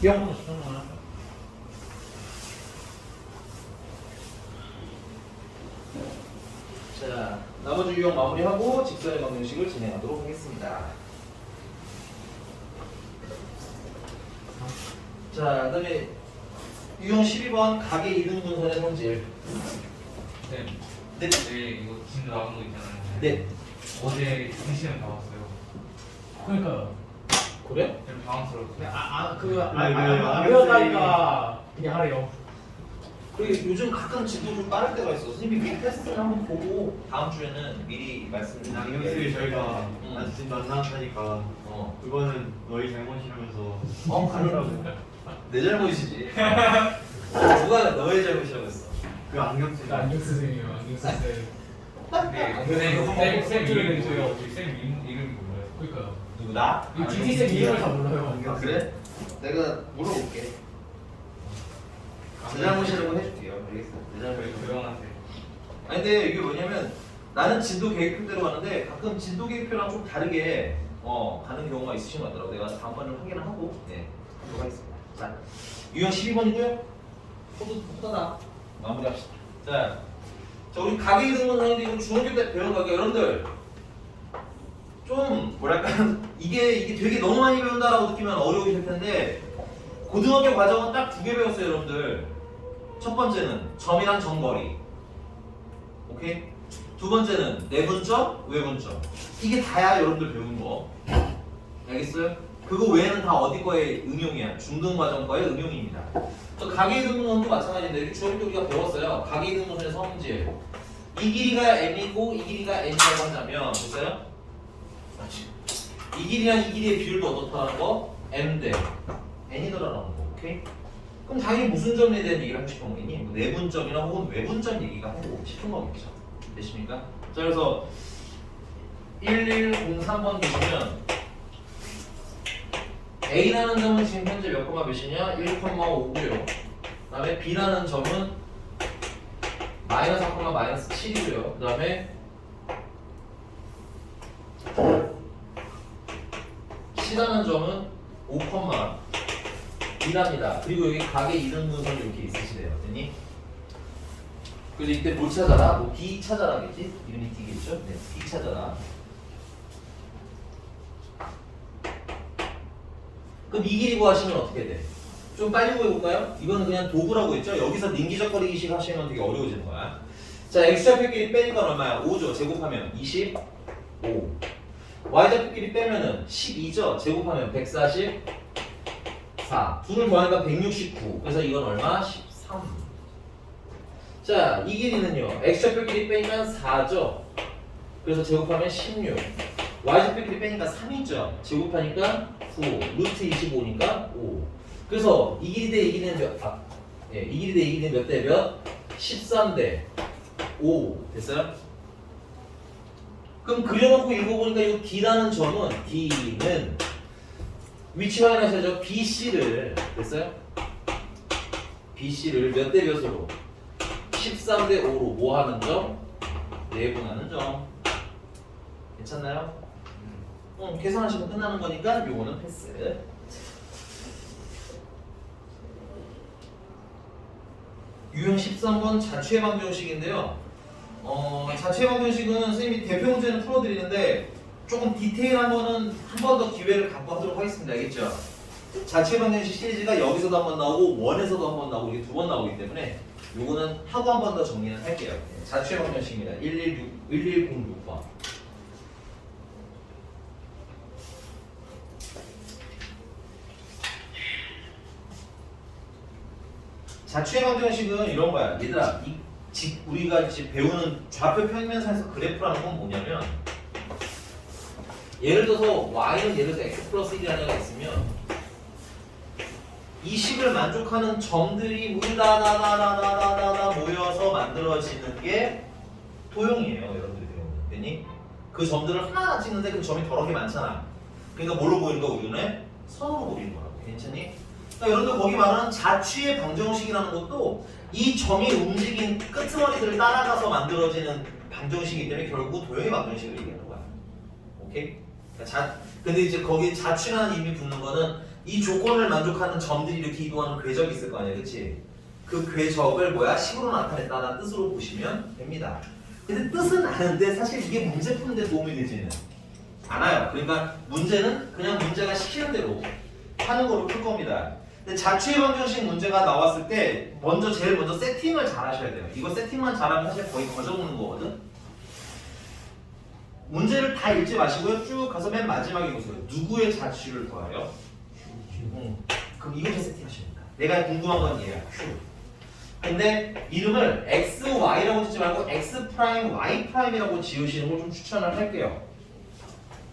뿅. 자, 나머지 유형 마무리하고 직선의 방정식을 진행하도록 하겠습니다. 자, 그다음에 유형 12번 각의 이등분선의 성질. 쌤, 네. 내일 이거 진도 나온 거 있잖아요. 네. 어제 2시간 다 왔어요. 그러니까요. 그래? 좀 당황스러웠어요. 안 배웠다니까 그냥 하래요. 그리고 요즘 가끔 진도 좀 빠를 때가 있어. 선생님이 미리 테스트를 한번 보고 다음 주에는 미리 말씀드리는 양념수에 저희가 응. 아직도 안 나왔다니까 그거는 너희 잘못이라면서 아니라고. 내 잘못이지. 누가 너의 잘못이라고 했어? 그 안경수 그 안경 쓰세요. 안경 쓰세요. 네, 쌤 쌤 이름 이름이 뭐예요? 쌤 이름 몰라요? 그러니까요. 누구 나? 이 DT 쌤 이름을 다 몰라요. 아, 그래? 내가 물어볼게. 제 잘못이라고 해줄게요. 알겠어. 내 잘못이라고. 조용한테. 아니 근데 이게 뭐냐면 나는 진도 계획표대로 가는데 가끔 진도 계획표랑 좀 다르게 가는 경우가 있으신 것 같더라고. 내가 다음번에 확인을 하고 하도록 하겠습니다. 자, 유형 12번이고요. 포도다 마무리합시다. 자, 우리 가계 등분선인데 이거 중학교 때 배운 거니까 여러분들 좀 뭐랄까 이게 되게 너무 많이 배운다라고 느끼면 어려우실 텐데 고등학교 과정은 딱 2개 배웠어요, 여러분들. 첫 번째는 점이랑 점거리. 오케이? 두 번째는 내분점, 외분점. 이게 다야 여러분들 배운 거. 알겠어요? 그거 외에는 다 어디 거의 응용이야. 중등 과정 거의 응용입니다. 저 가계이등분선도 마찬가지인데 이렇게 중학교 우리가 배웠어요. 가계이등분선의 성질. 이 길이가 m이고 이 길이가 n이라고 한다면 됐어요? 이 길이랑 이 길이의 비율도 어떻다는 거? m 대 n이더라는 거. 오케이? 그럼 당연히 무슨 점에 대한 얘기를 하고 싶은 거니? 뭐 내분점이나 혹은 외분점 얘기가 하고 싶은 거겠죠. 되십니까? 자, 그래서 1103번 보시면 A라는 점은 지금 현재 몇 콤마 몇이냐? 1,5고요. 그 다음에 B라는 점은 마이너스 4, 마이너스 7이고요. 그 다음에 C라는 점은 5,2랍니다. 그리고 여기 가계 이등분선 이렇게 있으시대요. 됐니? 그래서 이때 뭘 찾아라? 뭐 D 찾아라겠지? 이름이 D겠죠? 네, D 찾아라. 그럼 이 길이 구하시면 어떻게 돼? 좀 빨리 구해볼까요? 이거는 그냥 도구라고 했죠? 여기서 nin기적거리기식 하시면 되게 어려워지는 거야. 자, x좌표끼리 빼니까 얼마야? 5죠? 제곱하면 25. y좌표끼리 빼면은 12죠? 제곱하면 144. 둘을 더하니까 169. 그래서 이건 얼마? 13. 자, 이 길이는요. x좌표끼리 빼니까 4죠? 그래서 제곱하면 16. y좌표끼리 빼니까 3이죠? 제곱하니까 9. 루트 25니까 5. 그래서 이 길이 대 이 길이는 이 길이 대 이 길이는 몇 대 몇? 13 대 5. 됐어요? 그럼 그려놓고 읽어보니까 이 D라는 점은 D는 위치 확인하셔야죠. BC를 됐어요? BC를 몇 대 몇으로? 13 대 5로 뭐 하는 점? 내분하는 점. 괜찮나요? 계산하시면 끝나는 거니까 요거는 패스. 유형 13번 자취의 방정식인데요. 자취의 방정식은 선생님이 대표 문제는 풀어드리는데 조금 디테일한 거는 한 번 더 기회를 갖고 하도록 하겠습니다. 알겠죠? 자취의 방정식 시리즈가 여기서도 한 번 나오고 원에서도 한 번 나오고 이게 2번 나오기 때문에 요거는 하고 한 번 더 정리를 할게요. 자취의 방정식입니다. 1106번. 자취의 방정식은 이런 거야. 얘들아, 우리가 이제 배우는 좌표 평면상에서 그래프라는 건 뭐냐면 예를 들어서 y는 예를 들어서 x 플러스 1이라는 애가 있으면 이 식을 만족하는 점들이 우다다다다다다다 모여서 만들어지는 게 도형이에요. 여러분들이 배우는. 됐니? 그 점들을 하나하나 찍는데 그 점이 더럽게 많잖아. 그러니까 뭘로 보이는 거 우리는? 선으로 보이는 거라고. 괜찮니? 그러니까 여러분들 거기 말하는 자취의 방정식이라는 것도 이 점이 움직인 끄트머리들을 따라가서 만들어지는 방정식이기 때문에 결국 도형의 방정식을 얘기하는 거야. 오케이? 그러니까 근데 이제 거기 자취라는 이름이 붙는 거는 이 조건을 만족하는 점들이 이렇게 이동하는 궤적이 있을 거 아니야, 그치? 그 궤적을 뭐야? 식으로 나타냈다는 뜻으로 보시면 됩니다. 근데 뜻은 아는데 사실 이게 문제 푸는데 도움이 되지는 않아요. 그러니까 문제는 그냥 문제가 시키는 대로 하는 거로 풀 겁니다. 근데 자취의 방정식 문제가 나왔을 때 제일 먼저 세팅을 잘 하셔야 돼요. 이거 세팅만 잘하면 사실 거의 거저먹는 거거든. 문제를 다 읽지 마시고요. 쭉 가서 맨 마지막에 보세요. 누구의 자취를 구하여? 그럼 이것도 세팅하십니다. 내가 궁금한 건 얘야. Q. 근데 이름을 X, Y라고 짓지 말고 X 프라임, Y 프라임이라고 지으시는 걸 좀 추천을 할게요.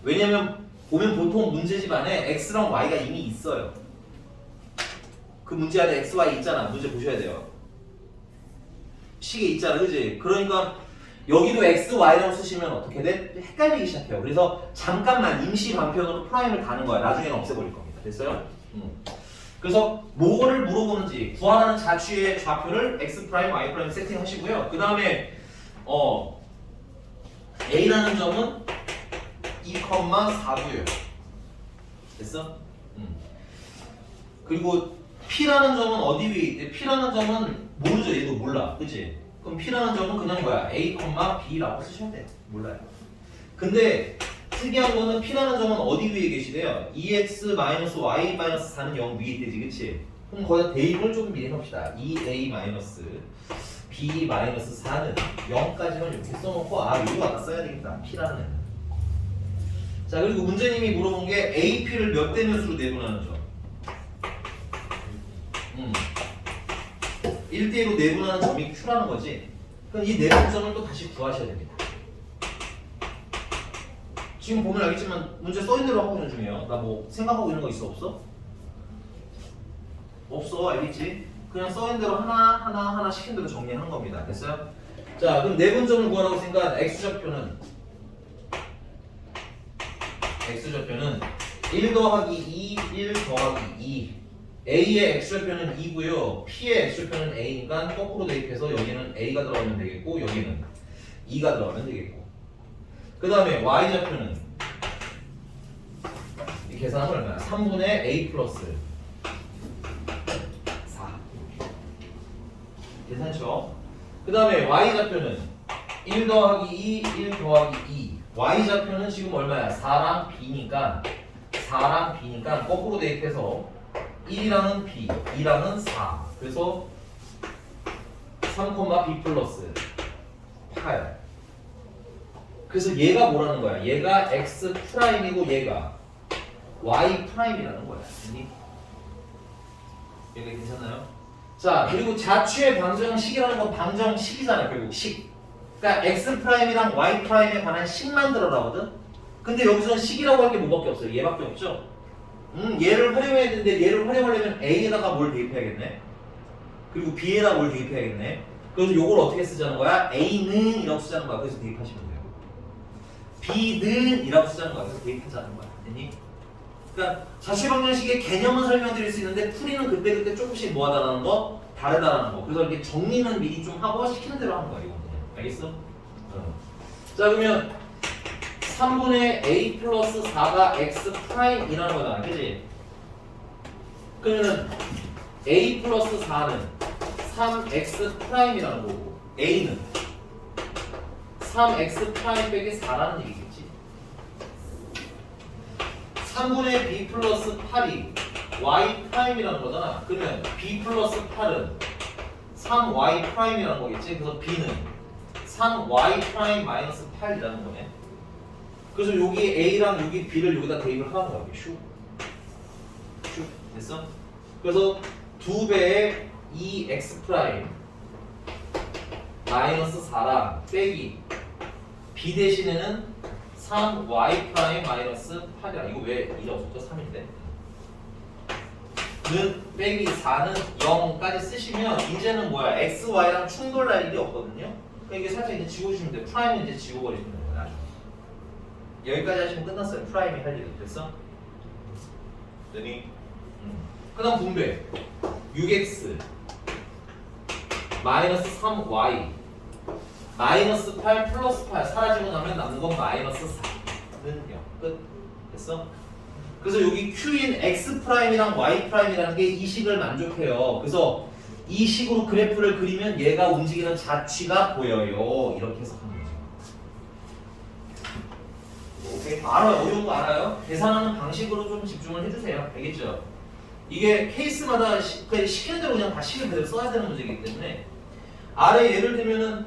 왜냐면 보면 보통 문제집 안에 X랑 Y가 이미 있어요. 그 문제 안에 X, Y 있잖아. 문제 보셔야 돼요. 식에 있잖아, 그지? 그러니까 여기도 X, Y라고 쓰시면 어떻게 돼? 헷갈리기 시작해요. 그래서 잠깐만 임시 방편으로 프라임을 가는 거야. 나중에는 없애버릴 겁니다. 됐어요? 그래서 뭐를 물어보는지 구하라는 자취의 좌표를 X 프라임, Y 프라임 세팅하시고요. 그 다음에 A라는 점은 2,4고요. 됐어? 그리고 P라는 점은 어디 위에 있대? P라는 점은 모르죠. 얘도 몰라. 그치? 그럼 P라는 점은 그냥 뭐야? A, B라고 쓰시면 돼요. 몰라요. 근데 특이한 거는 P라는 점은 어디 위에 계시대요? 2x-y-4는 0 위에 있대지. 그치? 그럼 거기다 대입을 조금 미리 해봅시다. 2a-b-4는 0까지만 이렇게 써놓고 이거 갖다 써야 되겠다. P라는 애는. 자, 그리고 문제님이 물어본 게 AP를 몇 대 몇으로 내분하는 점. 1대1로 내분하는 점이 Q라는 거지. 그럼 이 내분점을 또 다시 구하셔야 됩니다. 지금 보면 알겠지만 문제 써있는 대로 하고 있는 중이에요. 나 뭐 생각하고 있는 거 있어? 없어? 없어. 알겠지? 그냥 써있는 대로 하나 시킨 대로 정리하는 겁니다. 됐어요? 자, 그럼 내분점을 구하라고 했으니까 X좌표는 1 더하기 2, 1 더하기 2. A의 X좌표는 2고요. P의 X좌표는 A니까 거꾸로 대입해서 여기는 A가 들어가면 되겠고 여기는 2가 들어가면 되겠고. 그 다음에 Y좌표는 이 계산은 얼마야? 3분의 A 플러스 4. 계산쳐. 그 다음에 Y좌표는 1 더하기 2, 1 더하기 2. Y좌표는 지금 얼마야? 4랑 B니까 거꾸로 대입해서 1이랑은 B, 2랑은 4. 그래서 3, B 플러스 8. 그래서 얘가 뭐라는 거야? 얘가 X 프라임이고 얘가 Y 프라임이라는 거야. 얘가 괜찮나요? 자, 그리고 자취의 방정식이라는 건 방정식이잖아. 결국 식. 그러니까 X 프라임이랑 Y 프라임에 관한 식만 들어가거든. 근데 여기서는 식이라고 할 게 뭐밖에 없어요? 얘밖에 없죠. 얘를 활용해야 되는데 얘를 활용하려면 A에다가 뭘 대입해야겠네. 그리고 B에다가 뭘 대입해야겠네. 그래서 요걸 어떻게 쓰자는 거야? A는 이라고 쓰자는 거야. 그래서 대입하시면 돼요. B는 이라고 쓰자는 거야. 그래서 대입하자는 거야. 됐니? 그러니까 자취방정식의 개념은 설명드릴 수 있는데 풀이는 그때그때 조금씩 뭐하다라는 거? 다르다라는 거. 그래서 이렇게 정리는 미리 좀 하고 시키는 대로 하는 거야. 이거. 알겠어? 자, 그러면 3분의 A 플러스 4가 X 프라임이라는 거잖아. 그치? 그러면 A 플러스 4는 3X 프라임이라는 거고 A는 3X 프라임 빼기 4라는 얘기겠지. 3분의 B 플러스 8이 Y 프라임이라는 거잖아. 그러면 B 플러스 8은 3Y 프라임이라는 거겠지. 그래서 B는 3Y 프라임 마이너스 8이라는 거네. 그래서 여기 A랑 여기 B를 여기다 대입을 하는 거야. 슈. 됐어? 그래서 2배의 2X 프라임 마이너스 4랑 빼기 B 대신에는 3Y 프라임 마이너스 8이야. 이거 왜 2라고 썼죠? 3인데. 는 빼기 4는 0까지 쓰시면 이제는 뭐야? X, Y랑 충돌 날 일이 없거든요. 그러니까 이게 살짝 이제 지워주시면 돼요. 프라임은 이제 지워버리시면 돼요. 여기까지 하시면 끝났어요. 프라임이 할 일이. 됐어? 되니? 그 다음 분배 6x 마이너스 3y 마이너스 8 플러스 8 사라지고 나면 남는 건 마이너스 4는 0. 끝. 됐어? 그래서 여기 Q인 X'이랑 Y'이라는 게 이 식을 만족해요. 그래서 이 식으로 그래프를 그리면 얘가 움직이는 자취가 보여요. 이렇게 해석하는 거죠. 오케이? 알아요. 어려운 거 알아요? 계산하는 방식으로 좀 집중을 해주세요. 알겠죠? 이게 케이스마다 그냥 시키는 대로 그냥 다 식을 그대로 써야 되는 문제이기 때문에 아래 예를 들면은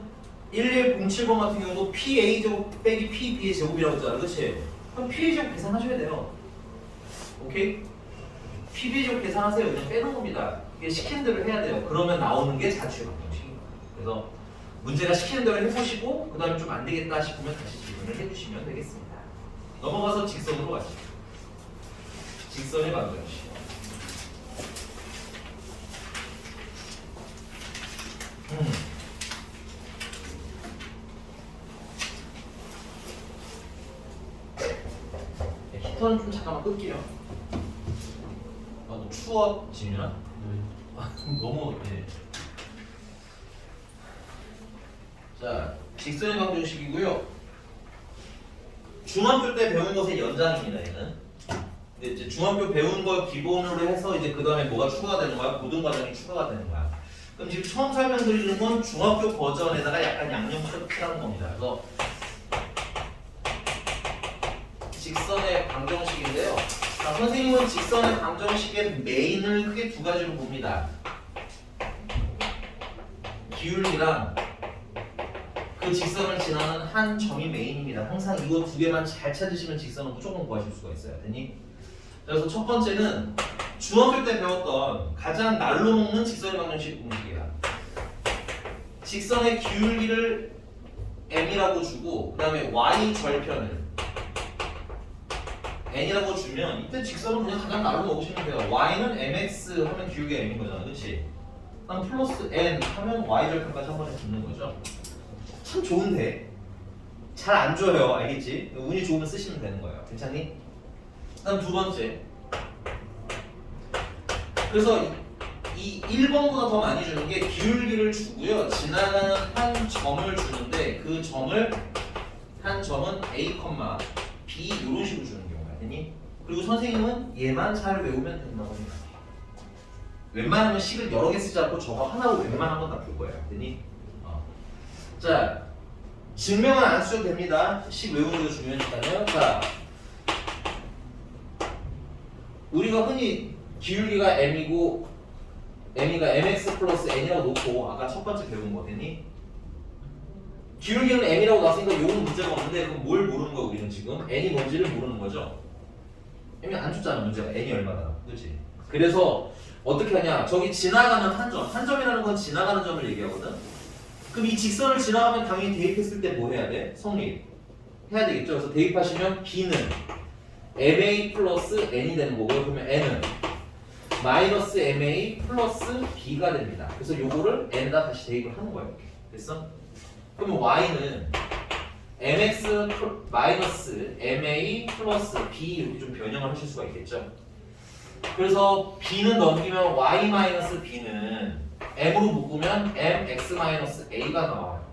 11070 같은 경우도 PA제곱 빼기 PB의 제곱이라고 했잖아. 그치? 그럼 PA 제곱 계산하셔야 돼요. 오케이? PB 제곱 계산하세요. 그냥 빼는 겁니다. 이게 시키는 대로 해야 돼요. 그러면 나오는 게 자취의 방정식인 거예요. 그래서 문제가 시키는 대로 해보시고 그 다음에 좀 안 되겠다 싶으면 다시 질문을 해주시면 되겠습니다. 넘어가서 직선으로 가시죠. 직선의 방정식. 히터는 좀 잠깐만 끌게요. 너 추워, 진윤아? 너무 예. 자, 직선의 방정식이고요. 중학교 때 배운 것의 연장입니다. 얘는. 근데 이제 중학교 배운 걸 기본으로 해서 이제 그 다음에 뭐가 추가가 되는 거야? 고등 과정이 추가가 되는 거야. 그럼 지금 처음 설명드리는 건 중학교 버전에다가 약간 양념 칠하는 겁니다. 그래서 직선의 방정식인데요. 자, 선생님은 직선의 방정식의 메인을 크게 두 가지로 봅니다. 기울기랑 그 직선을 지나는 한 점이 메인입니다. 항상 이거 두 개만 잘 찾으시면 직선은 무조건 구하실 수가 있어요. 됐니? 그래서 첫 번째는 중학교 때 배웠던 가장 날로 먹는 직선의 방정식 공식이야. 직선의 기울기를 m이라고 주고 그 다음에 y 절편을 n이라고 주면 이때 직선은 그냥 가장 날로 먹으시면 돼요. y는 mx 하면 기울기가 m인 거잖아. 그치? 그럼 플러스 n 하면 y 절편까지 한 번에 붙는 거죠. 참 좋은데 잘 안 줘요. 알겠지? 운이 좋으면 쓰시면 되는 거예요. 괜찮니? 그다음 두 번째. 그래서 이 1번보다 더 많이 주는 게 기울기를 주고요. 지나가는 한 점을 주는데 그 점을 한 점은 A, B 이런 식으로 주는 경우가 되니? 그리고 선생님은 얘만 잘 외우면 된다고 생각해요. 웬만하면 식을 여러 개 쓰지 않고 저거 하나로 웬만한 건 다 풀 거예요. 되니? 자, 증명은 안 쓰셔도 됩니다. 식 외우는 게 중요하니까요. 자, 우리가 흔히 기울기가 m이고 m이가 mx 플러스 n이라고 놓고 아까 첫 번째 배운 거 되니? 기울기는 m이라고 나왔으니까 요건 문제가 없는데 그럼 뭘 모르는 거야 우리는 지금? n이 뭔지를 모르는 거죠? m이 안 줬잖아 문제가 n이 얼마나 그렇지? 그래서 어떻게 하냐 저기 지나가는 한 점이라는 건 지나가는 점을 얘기하거든? 그럼 이 직선을 지나가면 당연히 대입했을 때 뭐 해야 돼? 성립 해야 되겠죠? 그래서 대입하시면 b는 ma 플러스 n이 되는 거고요. 그러면 n은 마이너스 ma 플러스 b가 됩니다. 그래서 요거를 n에다 다시 대입을 하는 거예요. 됐어? 그러면 y는 mx 마이너스 ma 플러스 b 이렇게 좀 변형을 하실 수가 있겠죠? 그래서 b는 넘기면 y 마이너스 b는 m으로 묶으면 mx-a가 나와요.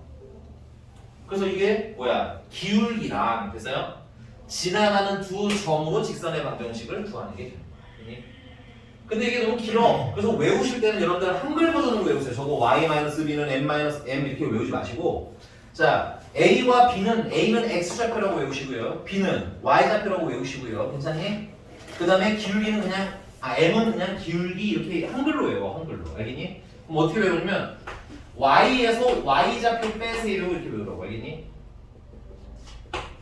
그래서 이게 뭐야? 기울기랑 됐어요? 지나가는 두 점으로 직선의 방정식을 구하는 게 됩니다. 근데 이게 너무 길어. 그래서 외우실 때는 여러분들 한글 버전으로 외우세요. 저거 y-b는 m-m 이렇게 외우지 마시고 자 a와 b는 a는 x좌표라고 외우시고요. b는 y좌표라고 외우시고요. 괜찮니? 그 다음에 기울기는 그냥 m은 그냥 기울기 이렇게 한글로 외워. 한글로. 알겠니? 그럼 어떻게 외우냐면 y에서 y좌표 빼세요 이렇게 외우라고. 알겠니?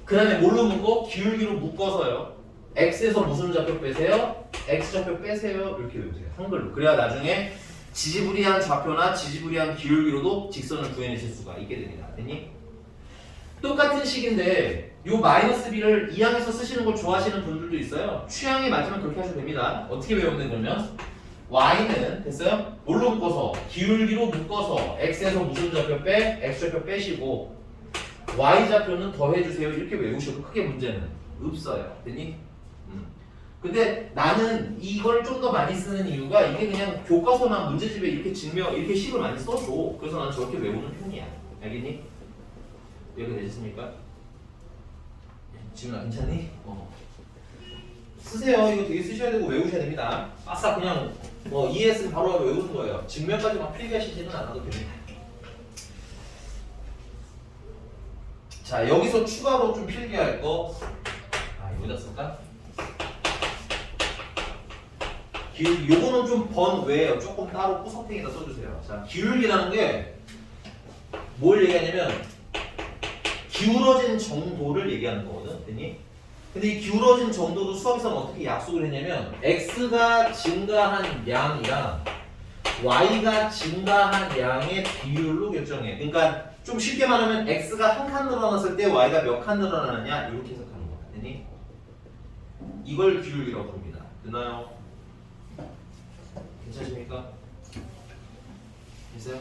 그 다음에 뭘로 묶고? 기울기로 묶어서요. x에서 무슨 좌표 빼세요? x좌표 빼세요 이렇게 외우세요. 한글로. 그래야 나중에 지지부리한 좌표나 지지부리한 기울기로도 직선을 구해내실 수가 있게 됩니다. 됐니? 똑같은 식인데 요 마이너스 b를 2항에서 쓰시는 걸 좋아하시는 분들도 있어요. 취향에 맞으면 그렇게 하셔도 됩니다. 어떻게 외우면 되냐면 y는 됐어요? 뭘로 묶어서? 기울기로 묶어서 x에서 무슨 좌표 빼? x좌표 빼시고 y좌표는 더해주세요. 이렇게 외우셔도 크게 문제는 없어요. 됐니? 근데 나는 이걸 좀 더 많이 쓰는 이유가 이게 그냥 교과서나 문제집에 이렇게 이렇게 식을 많이 써줘. 그래서 나는 저렇게 외우는 편이야. 알겠니? 여기 되셨습니까? 지훈아 괜찮니? 쓰세요. 이거 되게 쓰셔야 되고 외우셔야 됩니다. 아싸 그냥 뭐 ES 바로 외우는 거예요. 증명까지 막 필기하시지는 않아도 됩니다. 자 여기서 추가로 좀 필기할 거 여기다 쓸까? 요거는 좀 번외예요. 조금 따로 구석탱이다 써주세요. 자 기울기라는 게 뭘 얘기하냐면 기울어진 정도를 얘기하는 거거든. 됐니? 근데 이 기울어진 정도도 수학에서는 어떻게 약속을 했냐면 x가 증가한 양이랑 y가 증가한 양의 비율로 결정해. 그러니까 좀 쉽게 말하면 x가 한 칸 늘어났을 때 y가 몇 칸 늘어나느냐 이렇게 해석하는 거야. 됐니? 이걸 기울기라고 부릅니다. 됐나요? 괜찮습니까? 됐어요?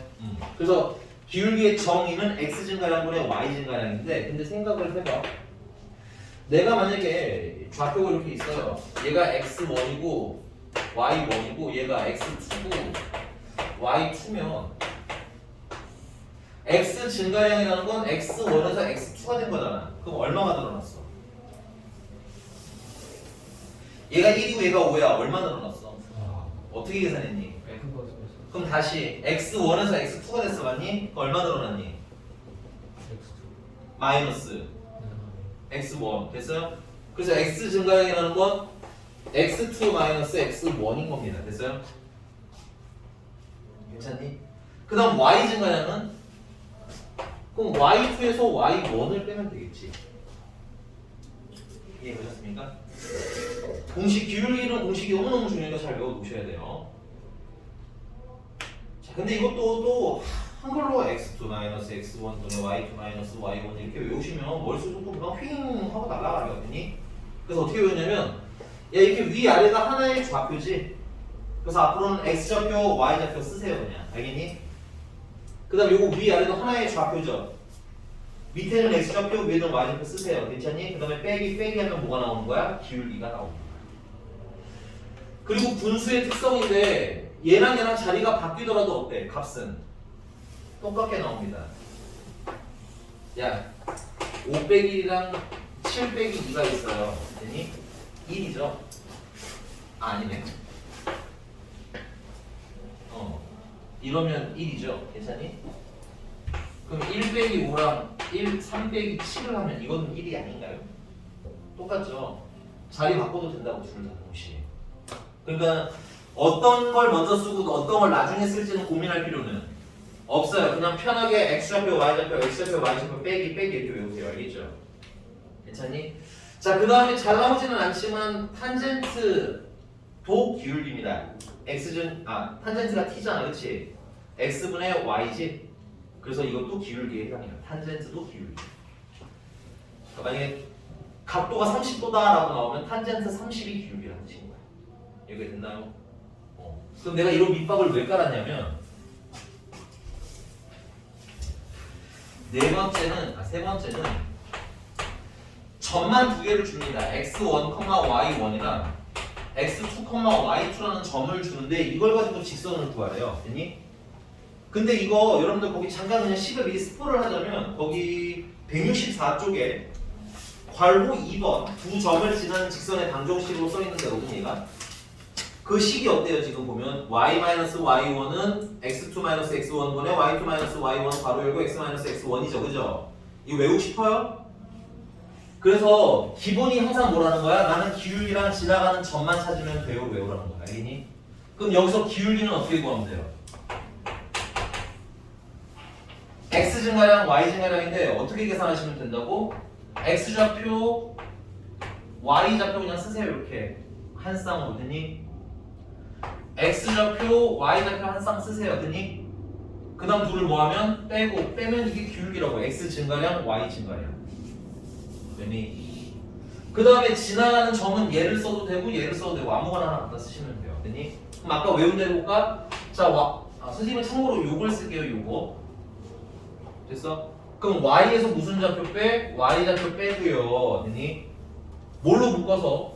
그래서 기울기의 정의는 x 증가량분의 y 증가량인데 근데 생각을 해봐. 내가 만약에 좌표가 이렇게 있어요. 얘가 x1이고 y1이고 얘가 x2고 y2면 x 증가량이라는 건 x1에서 x2가 된 거잖아. 그럼 얼마가 늘어났어? 얘가 1이고 얘가 5야. 얼마 늘어났어? 어떻게 계산했니? 그럼 다시 x1에서 x2가 됐어 맞니? 그럼 얼마 늘어났니? 마이너스 x1 됐어요? 그래서 x 증가량이라는 건 x2 마이너스 x1인 겁니다. 됐어요? 괜찮니? 그 다음 y 증가량은 그럼 y2에서 y1을 빼면 되겠지. 이해되셨습니까? 공식 기울기는 공식이 너무너무 중요하니까 잘 외워두셔야 돼요. 자, 근데 이것도 또 한글로 x2 마이너스 x1 또는 y2 마이너스 y1 이렇게 외우시면 머릿속도 그냥 휘잉 하고 날아가거든요. 그래서 어떻게 외우냐면 야 이렇게 위아래가 하나의 좌표지. 그래서 앞으로는 x좌표, y좌표 쓰세요 그냥. 알겠니? 그 다음 요거 위아래도 하나의 좌표죠. 밑에는 x좌표, 위에는 y좌표 쓰세요. 괜찮니? 그 다음에 빼기 하면 뭐가 나오는 거야? 기울기가 나오는 거야. 그리고 분수의 특성인데 얘랑 자리가 바뀌더라도 어때? 값은 똑같게 나옵니다. 야 5 빼기 1이랑 7 빼기 2가 있어요. 됐니? 1이죠? 아니네. 이러면 1이죠. 괜찮니? 그럼 1 빼기 5랑 3 빼기 7을 하면 이거는 1이 아닌가요? 똑같죠? 자리 바꿔도 된다고 둘 다 동시에. 그러니까 어떤 걸 먼저 쓰고 어떤 걸 나중에 쓸지는 고민할 필요는 없어요. 그냥 편하게 x좌표, y좌표, x좌표, y좌표 빼기 이렇게 외우세요. 알겠죠? 괜찮니? 자, 그 다음에 잘 나오지는 않지만 탄젠트도 기울기입니다. 탄젠트가 t잖아, 그렇지? x분의 y지. 그래서 이것도 기울기에 해당해요. 탄젠트도 기울기. 그러니까 만약에 각도가 30도다라고 나오면 탄젠트 30이 기울기라는 뜻인 거야. 여기 됐나요? 그럼 내가 이런 밑밥을 왜 깔았냐면 세 번째는 점만 두 개를 줍니다. x1, y1이랑 x2, y2라는 점을 주는데 이걸 가지고 직선을 구하래요. 됐니? 근데 이거 여러분들 거기 잠깐 그냥 식을 미리 스포를 하자면 거기 164쪽에 괄호 2번 두 점을 지나는 직선의 방정식으로 써있는 데거든 얘가. 그 식이 어때요? 지금 보면 y-y1은 x2-x1분의 y2-y1 괄호 열고 x-x1이죠. 그죠? 이거 외우고 싶어요? 그래서 기본이 항상 뭐라는 거야? 나는 기울기랑 지나가는 점만 찾으면 돼요. 외우라는 거야. 알겠니? 그럼 여기서 기울기는 어떻게 구하면 돼요? x 증가량, y 증가량인데 어떻게 계산하시면 된다고? x좌표, y좌표 그냥 쓰세요. 이렇게 한 쌍으로. 됐니? x좌표, y좌표 한 쌍 쓰세요. 됐니? 그 다음 둘을 뭐하면? 빼면 이게 기울기라고. x 증가량, y 증가량. 됐니? 그 다음에 지나가는 점은 얘를 써도 되고 얘를 써도 되고 아무거나 하나 갖다 쓰시면 돼요. 됐니? 그럼 아까 외운 대로 해볼까? 자, 선생님은 참고로 요걸 쓸게요. 요거 됐어? 그럼 y에서 무슨 좌표 빼? y좌표 빼고요. 됐니? 뭘로 묶어서?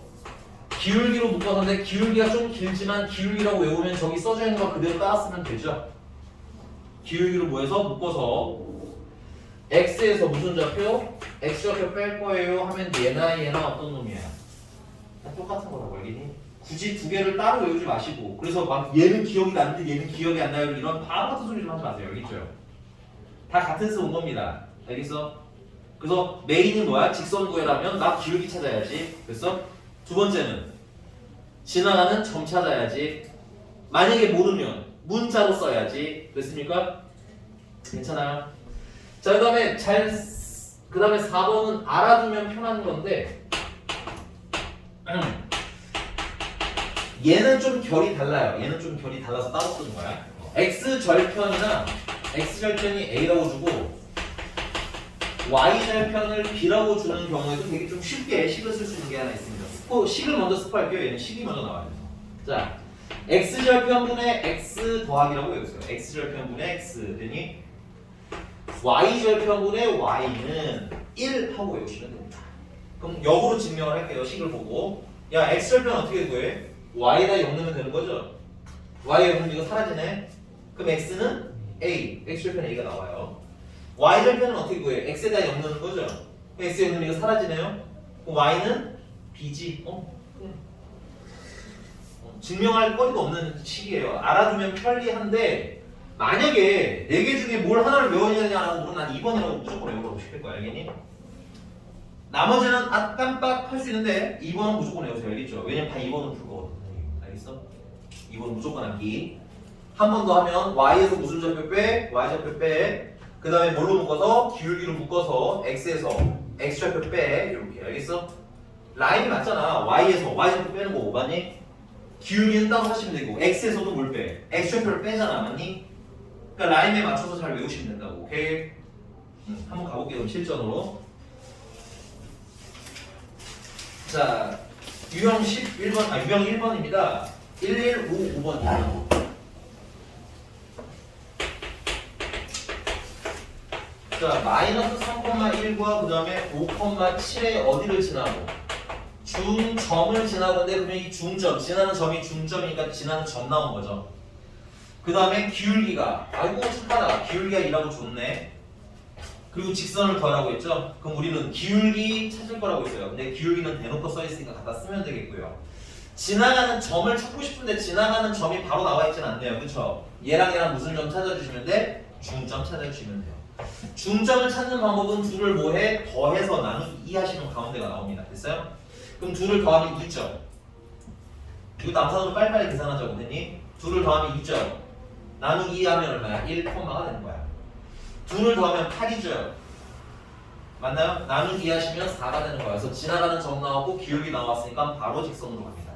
기울기로 묶어서인데 기울기가 좀 길지만 기울기라고 외우면 저기 써져 있는 거 그대로 따라 쓰면 되죠? 기울기로 뭐해서 묶어서 x에서 무슨 좌표? x좌표 뺄 거예요 하면 얘나 어떤 놈이야? 다 똑같은 거라고 알겠니? 굳이 두 개를 따로 외우지 마시고 그래서 막 얘는 기억이 나는데 얘는 기억이 안 나요 이런 바보 같은 소리 좀 하지 마세요. 알겠죠? 다 같은 수 온 겁니다. 알겠어? 그래서 메인이 뭐야? 직선 구해라면 나 기울기 찾아야지. 그래서 두 번째는 지나가는 점 찾아야지. 만약에 모르면 문자로 써야지. 됐습니까? 괜찮아요? 자, 그 다음에 4번은 알아두면 편한 건데 얘는 좀 결이 달라요. 얘는 좀 결이 달라서 따로 쓰는 거야. x절편이나 x절편이 a라고 주고 y절편을 b라고 주는 경우에도 되게 좀 쉽게 식을 쓸 수 있는 게 하나 있습니다. 식을 먼저 스포할게요. 얘는 식이 먼저 나와야 돼요. 자, x절편분의 x 더하기라고 외우세요. x절편분의 x 되니 y절편분의 y는 1 하고 외우시면 됩니다. 그럼 역으로 증명을 할게요. 식을 보고 야 x절편 어떻게 구해? y에다 0 넣으면 되는 거죠? y에 0 넣으면 이거 사라지네. 그럼 x는 a, x절편 a가 나와요. y절편은 어떻게 구해? x에다 0 넣는 거죠? x에 0 넣으면 이거 사라지네요. 그럼 y는 b지. 증명할 거리도 없는 식이에요. 알아두면 편리한데 만약에 4개 중에 뭘 하나를 외워야 되냐라고 물으면 난 2번이라고 무조건 외우라고 시킬 거야. 알겠니? 나머지는 깜빡 할 수 있는데 2번은 무조건 외우세요. 알겠죠? 왜냐면 다 2번은 풀 거거든. 알겠어? 2번은 무조건 암기. 한 번 더 하면 y에서 무슨 좌표 빼? y좌표 빼. 그 다음에 뭘로 묶어서? 기울기로 묶어서 x에서 x좌표 빼. 이렇게. 알겠어? 라인이 맞잖아. y에서 y좌표 빼는 거 맞니? 기울기는 따로 하시면 되고 x에서도 뭘 빼? x좌표를 빼잖아. 맞니? 그러니까 라인에 맞춰서 잘 외우시면 된다고. 오케이? 한번 가볼게요. 그럼 실전으로. 자, 유형 11번, 유형 1번입니다. 1155번이에요. 자, 마이너스 3,1과 그 다음에 5,7에 어디를 지나고? 중점을 지나고인데 그러면 이 중점, 지나는 점이 중점이니까 지나는 점 나온 거죠. 그 다음에 기울기가, 아이고 착하다. 기울기가 2라고 줬네. 그리고 직선을 더하라고 했죠? 그럼 우리는 기울기 찾을 거라고 했어요. 근데 기울기는 대놓고 써있으니까 갖다 쓰면 되겠고요. 지나가는 점을 찾고 싶은데 지나가는 점이 바로 나와 있진 않네요. 그쵸? 얘랑 무슨 점 찾아주시면 돼? 중점 찾아주시면 돼요. 중점을 찾는 방법은 둘을 뭐해? 더해서 나누기 2 하시면 가운데가 나옵니다. 됐어요? 그럼 둘을 더하면 2점. 이거 남산으로 빨리빨리 계산하자고 했니? 둘을 더하면 2점. 나누기 2 하면 얼마야? 1,가 되는 거야. 둘을 더하면 8이죠. 맞나요? 나누기 2 하시면 4가 되는 거야. 그래서 지나가는 점 나오고 기울기 나왔으니까 바로 직선으로 갑니다.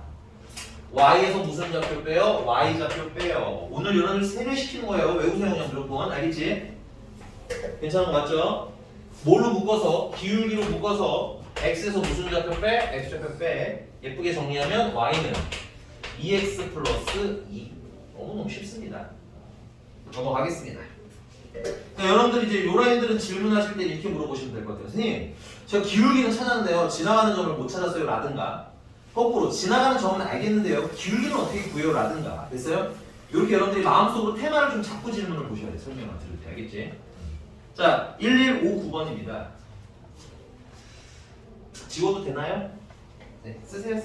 y에서 무슨 좌표 빼요? y좌표 빼요. 오늘 이런 걸 세뇌시키는 거예요. 외우세요 그냥 무조건. 알겠지? 괜찮은 거 맞죠? 뭘로 묶어서? 기울기로 묶어서 x에서 무슨 좌표 빼? x좌표 빼. 예쁘게 정리하면 y는 2x 플러스 2. 너무너무 쉽습니다. 넘어가겠습니다. 자, 여러분들 이제 요 라인들은 질문하실 때 이렇게 물어보시면 될 것 같아요. 선생님, 제가 기울기는 찾았는데요. 지나가는 점을 못 찾았어요. 라든가. 거꾸로 지나가는 점은 알겠는데요. 기울기는 어떻게 구해요? 라든가. 됐어요? 이렇게 여러분들이 마음속으로 테마를 좀 잡고 질문을 보셔야 돼요. 설명을 들을 때. 알겠지? 자, 1159번입니다. 지워도 되나요? 네, 쓰세요.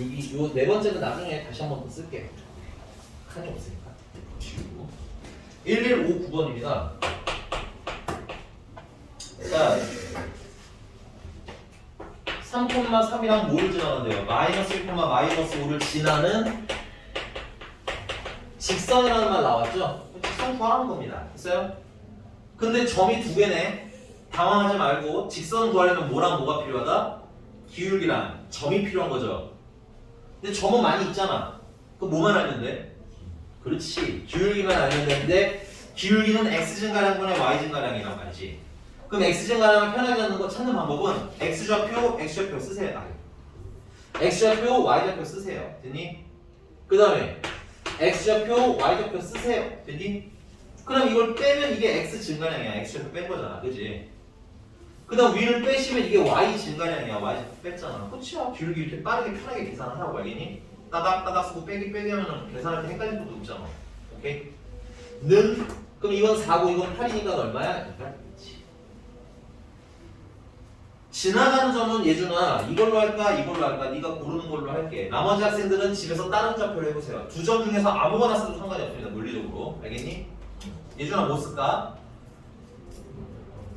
여기 요 네 번째는 나중에 다시 한번 더 쓸게요. 칸이 없으니까. 지우고. 1159번입니다. 자, 3,3이랑 뭐를 지나간대요? 마이너스 1, 마이너스 5를 지나는 직선이라는 말 나왔죠? 직선 구하는 겁니다. 됐어요? 근데 점이 두 개네. 당황하지 말고 직선 구하려면 뭐랑 뭐가 필요하다? 기울기랑 점이 필요한 거죠. 근데 점은 많이 있잖아. 그럼 뭐만 알면 돼? 그렇지. 기울기만 알면 되는데 기울기는 x증가량분의 y증가량이란 말이지. 그럼 x증가량을 편하게 찾는 방법은 x좌표, x좌표 쓰세요. x좌표, y좌표 쓰세요. 됐니? 그 다음에 x좌표, y좌표 쓰세요. 됐니? 그럼 이걸 빼면 이게 x 증가량이야. x좌표 뺀 거잖아. 그지? 그 다음 위를 빼시면 이게 y 증가량이야. y좌표 뺐잖아. 그치야. 기울기 이렇게 빠르게 편하게 계산하라고 알겠니? 따닥따닥 쓰고 빼기 하면은 계산할 때 헷갈릴 것도 없잖아. 오케이? 는 그럼 이건 4고 이건 8이니까 얼마야? 2지. 지나가는 점은 예준아 이걸로 할까 이걸로 할까 네가 고르는 걸로 할게. 나머지 학생들은 집에서 다른 좌표를 해보세요. 두 점 중에서 아무거나 써도 상관이 없습니다. 물리적으로 알겠니? 예준아 뭐 쓸까?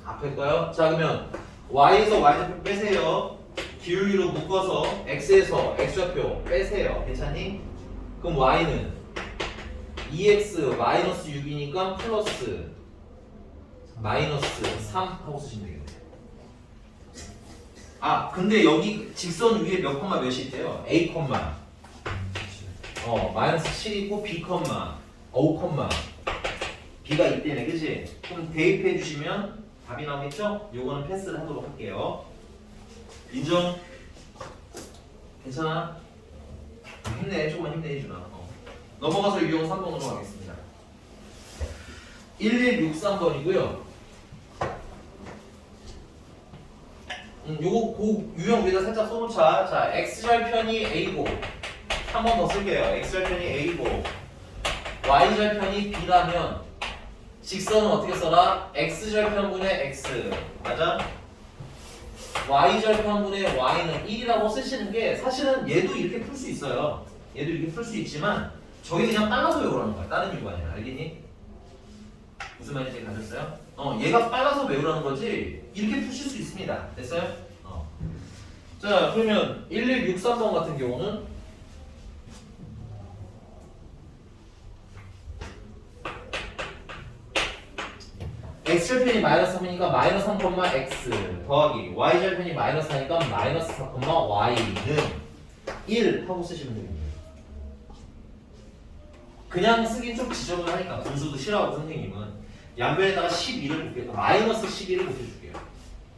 앞에 거요? 자 그러면 y에서 y좌표 빼세요. 기울기로 묶어서 x에서 x좌표 빼세요. 괜찮니? 그럼 y는 2x 마이너스 6이니까 플러스 마이너스 3 하고 쓰시면 되겠네요. 아 근데 여기 직선 위에 몇 콤마 몇이 있대요? a 콤마 마이너스 7이고 b 콤마 5 콤마 b가 있대네 그치? 그럼 대입해 주시면 답이 나오겠죠? 요거는 패스를 하도록 할게요. 인정? 괜찮아? 힘내 조금만 힘내 해주나. 넘어가서 유형 3번으로 가겠습니다. 1163번이고요. 요거 유형 위에다 살짝 써놓자. 자, x절편이 a고 한 번 더 쓸게요. x절편이 a고 y절편이 b라면 직선은 어떻게 써라? x절편분의 x 맞아? y절편분의 y는 1이라고 쓰시는 게 사실은 얘도 이렇게 풀 수 있어요. 얘도 이렇게 풀 수 있지만 저게 그냥 빨라서 외우라는 거야. 다른 이유가 아니라 알겠니? 무슨 말인지 가졌어요? 얘가 빨라서 외우라는 거지 이렇게 푸실 수 있습니다. 됐어요? 자 그러면 1163번 같은 경우는 x절편이 마이너스 3이니까 마이너스 3, x 더하기 y절편이 마이너스 4니까 마이너스 4, y는 1 하고 쓰시면 되겠네요. 그냥 쓰긴 좀 지적을 하니까 분수도 싫어하고 선생님은 양변에다가 12를 곱해 마이너스 12를 곱해줄게요.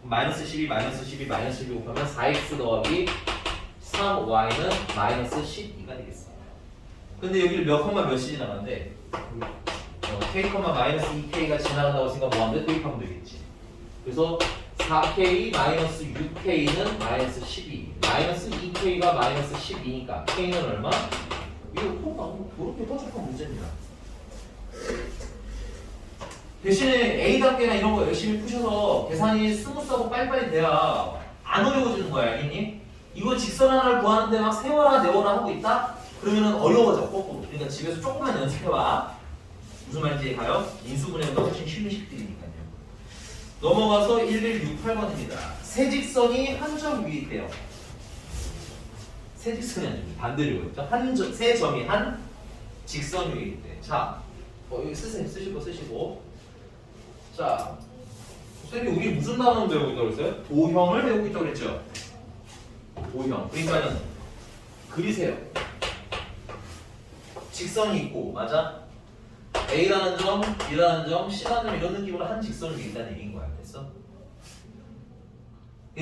마이너스 12, 마이너스 12, 마이너스 12 곱하면 4x 더하기 3y는 마이너스 12가 되겠습니다. 근데 여기를 몇 콤마 몇이 지나가는데 k, 마이너스 2k가 지나간다고 생각하면 뭐하면 대입하면 되겠지. 그래서 4k 마이너스 6k는 마이너스 12 마이너스 2k가 마이너스 12니까 k는 얼마? 이거 그렇게 허접한 문제입니다. 대신에 A단계나 이런 거 열심히 푸셔서 계산이 스무스하고 빨리빨리 돼야 안 어려워지는 거야 알겠니? 이거 직선 하나를 구하는데 막 세워라 내워라 하고 있다? 그러면 어려워져 거꾸로. 그러니까 집에서 조금만 연습해봐. 무슨 말인지 가요? 인수분해보다 훨씬 쉬운 식들이니까요. 넘어가서 1168번입니다. 세 직선이 한 점 위에 있대요. 세 직선이 아니고 반대로 했죠. 세 점이 한 직선 위에 있대. 자, 여기 쓰실 거 쓰시고. 자, 선생님 우리 무슨 단어 배우고 있다고 그랬어요? 도형을 배우고 있다고 그랬죠. 도형. 그러니까는 그리세요. 직선이 있고, 맞아? A라는 점, B라는 점, C라는 점 이런 느낌으로 한 직선을 그린다는 얘기인 거야. 됐어?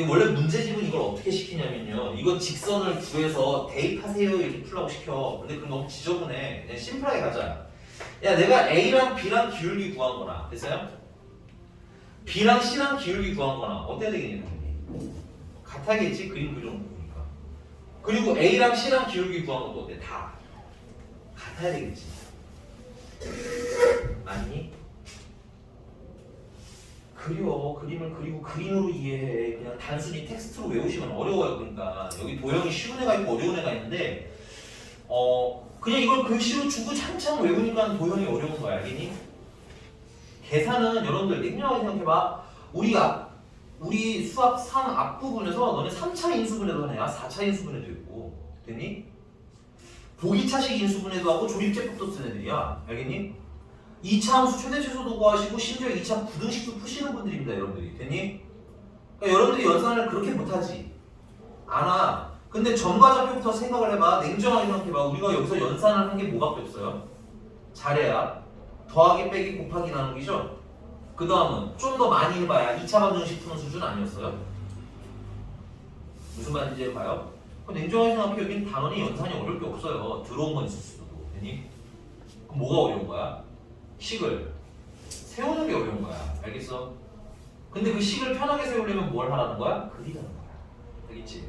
원래 문제집은 이걸 어떻게 시키냐면요. 이거 직선을 구해서 대입하세요 이렇게 풀라고 시켜. 근데 그건 너무 지저분해. 그냥 심플하게 가자. 야 내가 A랑 B랑 기울기 구한 거나 됐어요? B랑 C랑 기울기 구한 거나 어때야 되겠냐 당연히 같아야겠지. 그림 그려놓고 보니까. 그리고 A랑 C랑 기울기 구한 것도 어때? 다 같아야 되겠지. 아니? 그림을 그리고 그림으로 이해해. 그냥 단순히 텍스트로 외우시면 어려워요. 그러니까 여기 도형이 쉬운 애가 있고 어려운 애가 있는데 그냥 이걸 글씨로 주고 창창 외우니까 도형이 어려운 거야. 알겠니? 계산은 여러분들 냉정하게 생각해봐. 우리 수학 3 앞부분에서 너네 3차 인수분해도 하냐 4차 인수분해도 있고 됐니? 보기차식 인수분해도 하고 조립제법도 쓰는 애들이야. 알겠니? 2차 함수 최대 최소도 구하시고 심지어 2차 부등식도 푸시는 분들입니다. 여러분들이 됐니? 그러니까 여러분들이 연산을 그렇게 못하지 않아. 근데 점과 좌표부터 생각을 해봐. 냉정하게 생각해봐. 우리가 여기서 연산을 한 게 뭐밖에 없어요. 잘해야 더하기 빼기 곱하기 나누기죠. 그 다음은 좀 더 많이 해봐야 2차 방정식 푸는 수준 아니었어요? 무슨 말인지 봐요. 냉정하게 생각해. 여긴 단원이 연산이 어려울 게 없어요. 들어온 건 있을 수도. 됐니? 그럼 뭐가 어려운 거야? 식을 세우는 게 어려운 거야. 알겠어? 근데 그 식을 편하게 세우려면 뭘 하라는 거야? 그리라는 거야. 알겠지?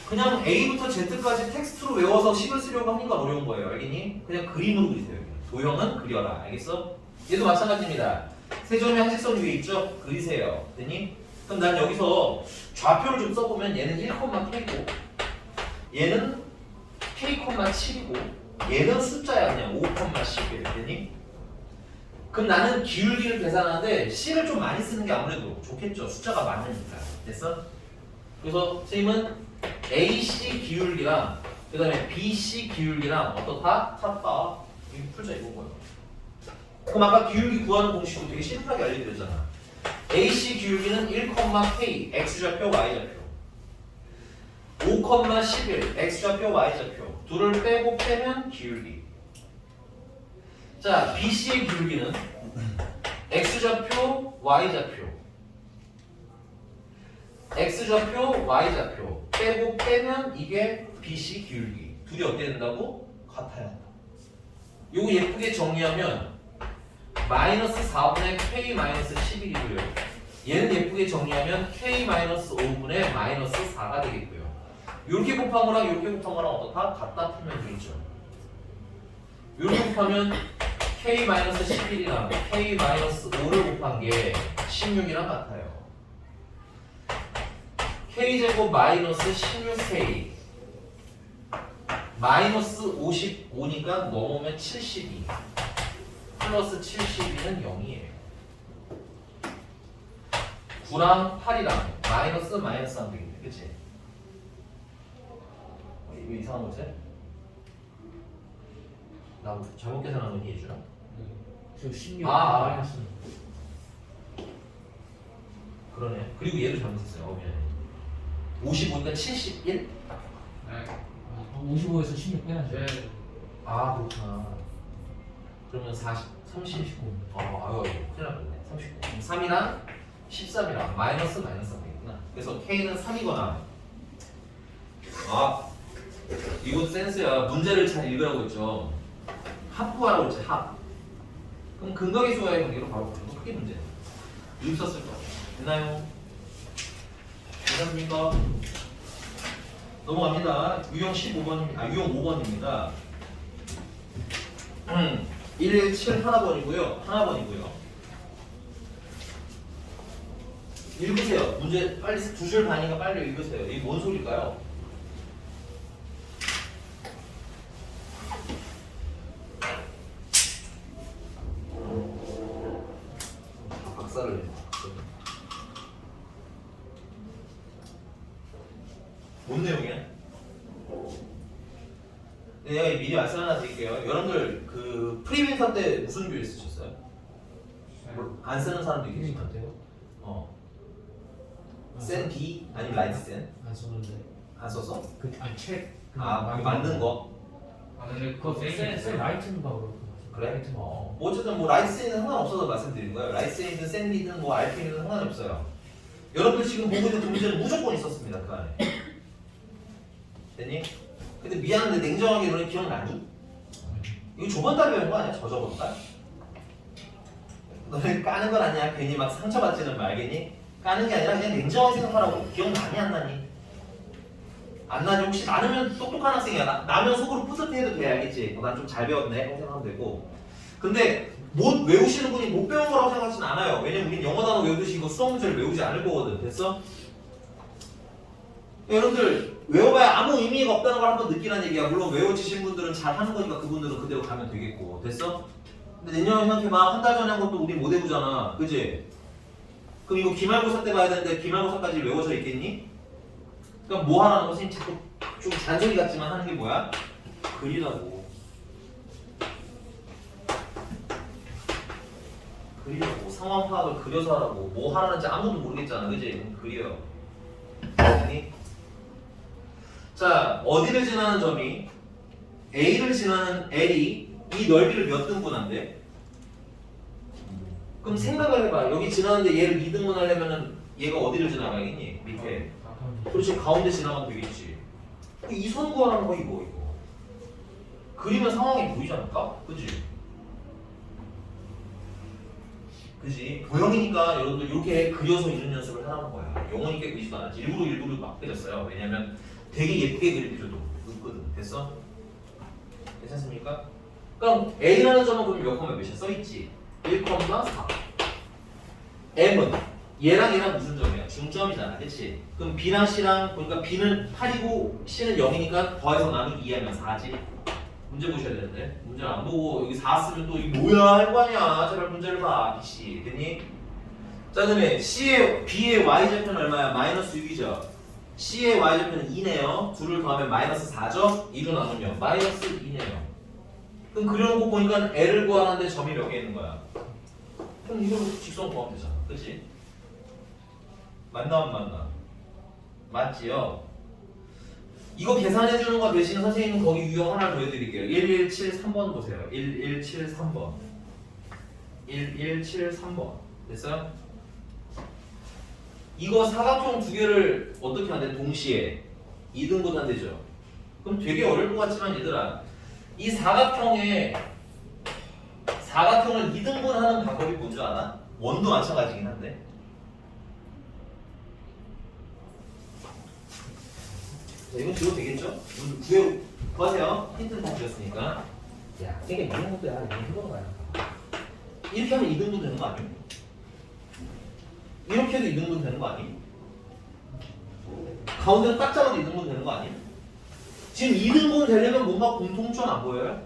그냥 A부터 Z까지 텍스트로 외워서 식을 쓰려고 하니까 어려운 거예요. 알겠니? 그냥 그림으로 그리세요. 도형은 그려라. 알겠어? 얘도 마찬가지입니다. 세 점의 한직선 위에 있죠? 그리세요. 됐니? 그럼 난 여기서 좌표를 좀 써보면 얘는 1,K고 얘는 K,7이고 얘는 숫자야 그냥 5,10 이렇게 됐니? 그럼 나는 기울기를 계산하는데 C를 좀 많이 쓰는 게 아무래도 좋겠죠. 숫자가 많으니까. 됐어? 그래서 선생님은 AC 기울기랑 그 다음에 BC 기울기랑 어떻다? 같다. 이거 풀자 이거고요. 그럼 아까 기울기 구하는 공식도 되게 심플하게 알려드렸잖아. AC 기울기는 1,K X좌표 Y좌표 5,11 X좌표 Y좌표 둘을 빼고 빼면 기울기. 자, BC의 기울기는 X좌표 Y좌표 X좌표 Y좌표 빼고 빼면 이게 BC 기울기. 둘이 어떻게 된다고? 같아요. 요거 예쁘게 정리하면 마이너스 4분의 K 마이너스 11이고요. 얘는 예쁘게 정리하면 K 마이너스 5분의 마이너스 4가 되겠고요. 요렇게 곱한 거랑 요렇게 곱한 거랑 어떻다? 같다 풀면 되겠죠. 요렇게 곱하면 K 마이너스 11이랑 K 마이너스 5를 곱한 게 16이랑 같아요. K제곱 마이너스 16K 마이너스 55니까 넘으면 72 플러스 72는 0이에요. 9랑 8이랑 마이너스 하면 되겠네. 그치? 이거 이상한 거지? 나 잘못 계산한 건 이해해주나? 저 16. 아. 마이너스. 그러네. 그리고 얘도 잘못했어요. 미안해. 55니까 71? 네. 55에서 16 빼야죠. 네. 아 그렇구나. 그러면 40, 39. 아유 큰일 났네. 39. 3이랑 13이랑 마이너스 되겠구나. 그래서 K는 3이거나. 아 이것도 센스야. 문제를 잘 읽으라고 했죠. 합부하라고 했지. 합. 그럼 근거계수와의 관계로 바로 보는 크게 문제. 이렇게 썼을 거 됐나요? 괜찮습니까? 넘어갑니다. 유형 15번입니다. 아, 유형 5번입니다. 117 하나번이고요. 하나번이고요. 읽으세요. 문제 빨리 2줄 반이니까 빨리 읽으세요. 이게 뭔 소리일까요? 박사를 해. 뭔 내용이야? 네, 내가 미리 말씀 하나 드릴게요. 여러분들 그 프리윈터 때 무슨 교일 쓰셨어요? 안 쓰는 사람도 이미 계시죠? 같아요? 센 B 아니면 라이트 센? 안 썼는데. 안 썼어? 책. 아, 맞는 거? 아 근데 그거 그거 쌤 라이트인가 그렇고. 그래? 뭐 어쨌든 뭐 라이트 센은 상관없어서 말씀드린 거예요. 라이트 센이든 센 B든 뭐 알핀이든 상관이 없어요. 여러분들 지금 보고 있는 그 문제는 무조건 있었습니다. 그 안에. 됐니? 근데 미안한데 냉정하게 너네 기억나니? 이거 저번 달 배운 거 아니야? 저번 달? 너네 까는 건 아니야. 괜히 막 상처받지는 말겠니? 까는 게 아니라 그냥 냉정하게 생각하라고. 기억나니 안 나니? 안 나지? 혹시 나누면 똑똑한 학생이야. 나면 속으로 뿌듯해도 돼. 알겠지? 난 좀 잘 배웠네. 라고 생각하면 되고. 근데 못 외우시는 분이 못 배운 거라고 생각하지는 않아요. 왜냐면 우린 영어 단어 외우듯이 이거 수학 문제를 외우지 않을 거거든. 됐어? 여러분들 외워봐야 아무 의미가 없다는 걸 한번 느끼라는 얘기야. 물론 외워지신 분들은 잘 하는 거니까 그분들은 그대로 가면 되겠고. 됐어? 근데 내년에 생각해봐. 한 달 전에 한 것도 우리 못 외우잖아. 그치? 그럼 이거 기말고사 때 봐야 되는데 기말고사까지 외워져 있겠니? 그러니까 뭐 하라는 것은 자꾸 좀 잔소리 같지만 하는 게 뭐야? 그리라고. 그리라고. 상황 파악을 그려서 하라고. 뭐 하라는지 아무도 모르겠잖아. 그치? 그려. 아니? 자, 어디를 지나는 점이 A를 지나는 L이 이 넓이를 몇 등분한대? 그럼 생각을 해봐. 여기 지나는데 얘를 2등분 하려면은 얘가 어디를 지나가겠니? 밑에. 그렇지, 가운데 지나가면 되겠지. 이 선 구하라는 거 이거. 그리면 상황이 보이지 않을까? 그지? 그지? 도형이니까 여러분들 이렇게 그려서 이런 연습을 하라는 거야. 영어 있게 그리지도 않았지. 일부러 막 그렸어요. 왜냐면 되게 예쁘게 그릴 필요도 없거든. 됐어? 괜찮습니까? 그럼 A라는 점은 그럼 몇 컴마 몇이야? 써있지? 1,4. M은 얘랑 얘랑 무슨 점이야? 중점이잖아, 그치? 그럼 B랑 C랑 보니까 B는 8이고 C는 0이니까 더해서 나누기 2하면 4지. 문제 보셔야 되는데 문제를 안 보고 여기 4 쓰면 또 이게 뭐야 할 거 아니야. 제발 문제를 봐, BC. 됐니? 자, 그다음에 B의 y좌표는 얼마야? 마이너스 6이죠. C의 y좌표는 2네요. 둘을 더하면 마이너스 4죠. 2로 나누면 마이너스 2네요. 그럼 그려놓고 보니까 L을 구하는데 점이 몇 개 있는 거야? 그럼 이걸로 직선 구하면 되잖아, 그치? 맞나 안 맞나? 맞지요? 이거 계산해주는 거 대신 선생님은 거기 유형 하나 보여드릴게요. 1173번 보세요. 1173번. 1173번. 됐어요? 이거 사각형 두 개를 어떻게 한대? 동시에 2등분 한대죠. 그럼 되게 어려울 것 같지만 얘들아, 이 사각형을 2등분 하는 방법이 뭔지 알아? 원도 마찬가지긴 한데. 자, 이건 지워도 되겠죠? 구하세요. 힌트를 다 주셨으니까. 야, 이게 이런 것도 야, 이거 해보는 거야. 이렇게 하면 2등분 되는 거 아니에요? 이렇게 해도 2등분 되는 거 아니에요? 가운데는 딱 잡아도 2등분 되는 거 아니에요? 지금 2등분 되려면 뭔가 공통점 안 보여요?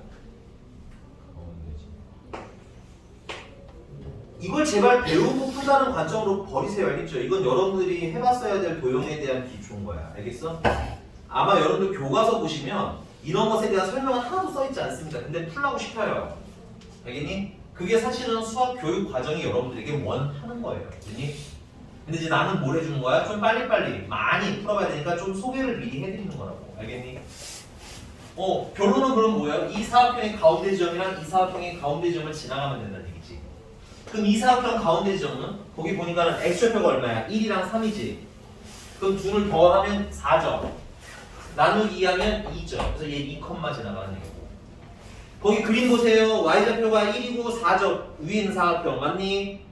이걸 제발 배우고 푼다는 관점으로 버리세요. 알겠죠? 이건 여러분들이 해봤어야 될 도형에 대한 기초인 거야. 알겠어? 아마 여러분들 교과서 보시면 이런 것에 대한 설명은 하나도 써있지 않습니다. 근데 풀라고 싶어요. 알겠니? 그게 사실은 수학 교육 과정이 여러분들에게 원하는 거예요. 알겠니? 근데 이제 나는 뭘 해주는 거야? 좀 빨리빨리 많이 풀어봐야 되니까 좀 소개를 미리 해드리는 거라고. 알겠니? 결론은 그럼 뭐예요? 이 사각형의 가운데 지점이랑 이 사각형의 가운데 지점을 지나가면 된다는 얘기지. 그럼 이 사각형 가운데 지점은 거기 보니까는 x좌표가 얼마야? 1이랑 3이지. 그럼 둘을 더하면 4죠. 나누기 2하면 2죠. 그래서 얘 2, 지나가는 얘기고. 거기 그림 보세요. y좌표가 1이고 4죠. 위에 있는 사각형 맞니?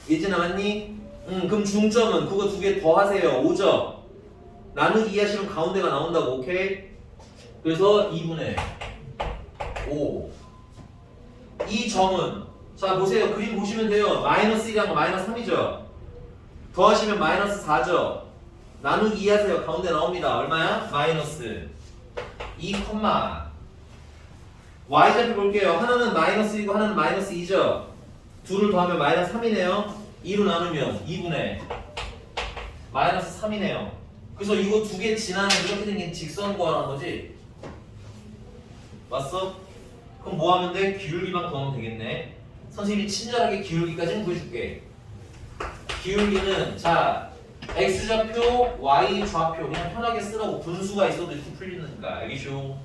예진아 맞니? 그럼 중점은 그거 두 개 더하세요. 5죠. 나누기 2 하시면 가운데가 나온다고. 오케이? 그래서 2분의 5. 이 점은 자 보세요. 그림 보시면 돼요. 마이너스 1이랑 마이너스 3이죠. 더하시면 마이너스 4죠. 나누기 2 하세요. 가운데 나옵니다. 얼마야? 마이너스 2, y좌표 볼게요. 하나는 마이너스 1이고 하나는 마이너스 2죠. 둘을 더하면 마이너스 3이네요. 2로 나누면 2분의 마이너스 3이네요. 그래서 이거 두 개 지나는 이렇게 생긴 직선 구하는 거지. 맞어? 그럼 뭐 하면 돼? 기울기만 구하면 되겠네. 선생님이 친절하게 기울기까지는 구해줄게. 기울기는 자 x좌표, y좌표 그냥 편하게 쓰라고. 분수가 있어도 이렇게 풀리니까. 알겠죠?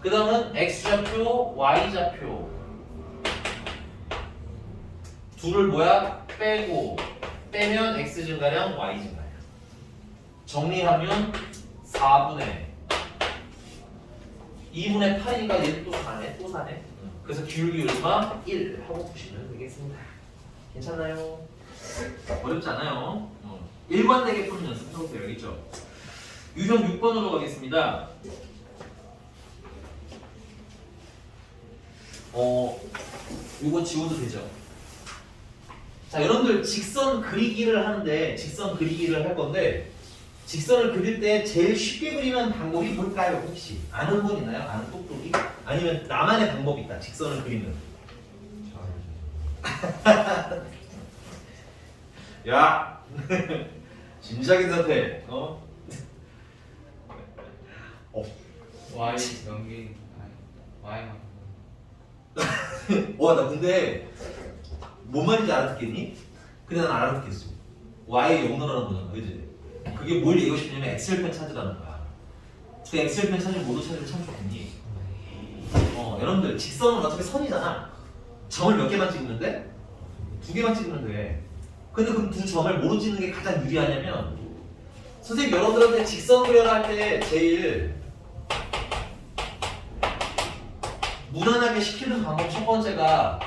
그 다음은 x좌표, y좌표 둘을 뭐야? 빼고 빼면 x 증가량, y 증가량. 정리하면 4분의 2분의 8이니까 얘도 또 사네. 또 사네. 그래서 기울기 얼마? 1 하고 보시면 되겠습니다. 괜찮나요? 어렵지 않아요. 일관되게 푸는 연습 해보세요. 알겠죠? 유형 6번으로 가겠습니다. 이건 지워도 되죠? 자, 여러분들 직선 그리기를 하는데 직선 그리기를 할 건데 직선을 그릴 때 제일 쉽게 그리는 방법이 뭘까요? 혹시 아는 분 있나요? 아는 똑똑이? 아니면 나만의 방법이 있다. 직선을 그리는. 야, 진지하게 대답해. Y 연기 Y만 와, 나 근데 뭔 말인지 알아듣겠니? 근데 난 알아듣겠어. Y의 영어라는 거잖아, 그지? 그게 뭘 얘기하고 싶냐면 엑셀편 찾으라는 거야. 그 엑셀편 찾으면 모두 찾으면 참 좋겠니? 여러분들 직선은 어차피 선이잖아. 점을 몇 개만 찍으면 돼? 2개만 찍으면 돼. 근데 그 두 점을 뭐로 찍는 게 가장 유리하냐면 선생님 여러분들한테 직선 그려라 할 때 제일 무난하게 시키는 방법 첫 번째가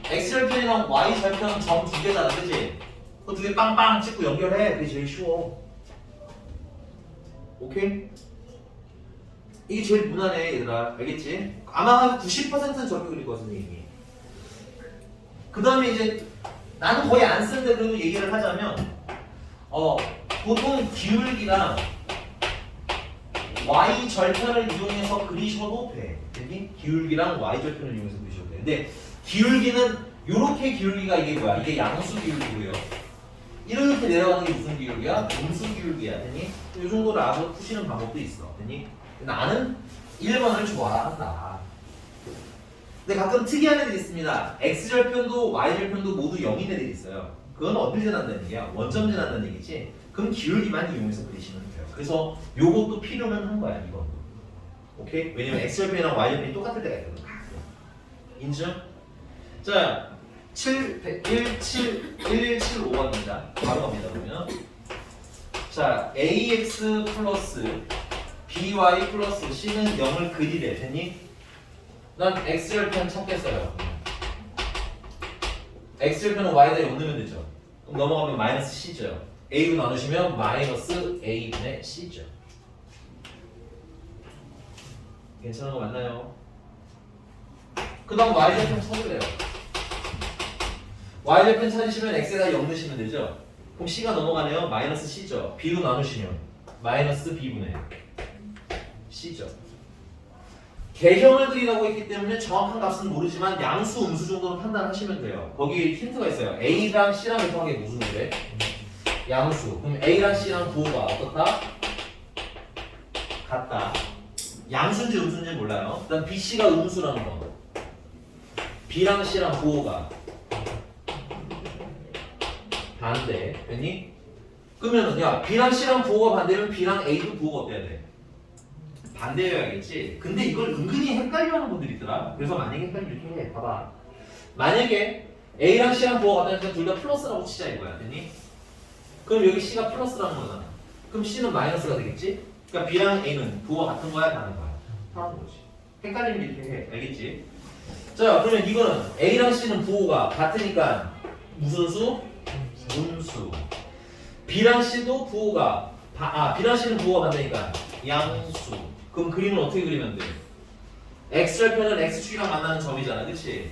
x절편이랑 y절편 점 2개잖아, 그치? 그 2개 빵빵 찍고 연결해. 그게 제일 쉬워. 오케이? 이게 제일 무난해, 얘들아. 알겠지? 아마 한 90%는 저렇게 그릴 거야, 선생님이. 그 다음에 이제 나는 거의 안 쓰는데 그래도 얘기를 하자면 보통 기울기랑 y 절편을 이용해서 그리셔도 돼. 되니? 기울기랑 y 절편을 이용해서 그리셔도 돼. 근데 기울기는 요렇게 기울기가 이게 뭐야? 이게 양수 기울기고요. 이렇게 내려가는 게 무슨 기울기야? 음수 기울기야. 되니? 이 정도를 알아서 푸시는 방법도 있어. 되니? 나는 1번을 좋아한다. 근데 가끔 특이한 애들이 있습니다. x절편도 y절편도 모두 0인 애들이 있어요. 그건 어딜 재난다는 얘기야? 원점 재난다는 얘기지. 그럼 기울기만 이용해서 그리시면 돼요. 그래서 요것도 필요는 한 거야, 이것도. 오케이? 왜냐면 x절편이랑 y절편이 똑같을 때가 있거든. 인증? 자, 1175번입니다. 바로 갑니다, 그러면. 자, ax 플러스 by 플러스 c는 0을 그리래. 됐니? 난 x절편 찾겠어요. x절편은 y에다 0 넣으면 되죠. 그럼 넘어가면 마이너스 c죠. a로 나누시면 마이너스 a분의 c죠. 괜찮은 거 맞나요? 그 다음 y절편 찾으래요. y절편 찾으시면 x에다 0 넣으시면 되죠. 그럼 c가 넘어가네요. 마이너스 c죠. b로 나누시면 마이너스 b분의 c죠. 개형을 그리라고 했기 때문에 정확한 값은 모르지만 양수, 음수 정도는 판단하시면 돼요. 거기 힌트가 있어요. A랑 C랑 이렇게 게 무슨 노래? 양수. 그럼 A랑 C랑 부호가 어떻다? 같다. 양수인지 음수인지 몰라요. 일단 B, C가 음수라는 거. B랑 C랑 부호가 반대. 됐니? 그러면은 야 B랑 C랑 부호가 반대면 B랑 A도 부호가 어때야 돼? 반대여야겠지. 근데 이걸 은근히 헷갈려하는 분들이 있더라. 그래서 만약에 헷갈리면 이렇게 해. 봐봐. 만약에 A랑 C랑 부호가 같다니까 둘 다 플러스라고 치자 이거야. 됐니? 그럼 여기 C가 플러스라는 거잖아. 그럼 C는 마이너스가 되겠지? 그러니까 B랑 A는 부호가 같은 거야, 다른 거야? 다른 거지. 헷갈리면 이렇게 해. 알겠지? 자, 그러면 이거는 A랑 C는 부호가 같으니까 무슨 수? 음수. B랑 C도 부호가 B랑 C는 부호가 반대니까 양수. 그럼 그림은 어떻게 그리면 돼? x절편은 x축이랑 만나는 점이잖아, 그치?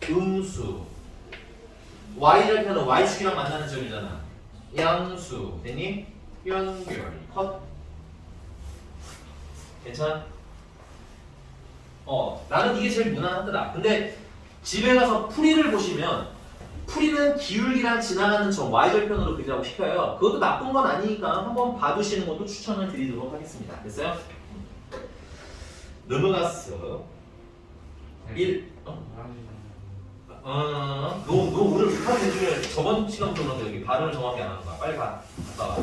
음수. y절편은 y축이랑 만나는 점이잖아, 양수. 됐니? 연결. 컷. 괜찮아? 나는 이게 제일 무난하더라. 근데 집에 가서 풀이를 보시면 풀이는 기울기랑 지나가는 점 y절편으로 그리라고 시켜요. 그것도 나쁜 건 아니니까 한번 봐두시는 것도 추천을 드리도록 하겠습니다. 됐어요? 넘어갔어. 1. 너 오늘 하루 중에 저번 시간부터 그런데 여기 발음을 정확히 안 하는 거야. 빨리 갔다 와.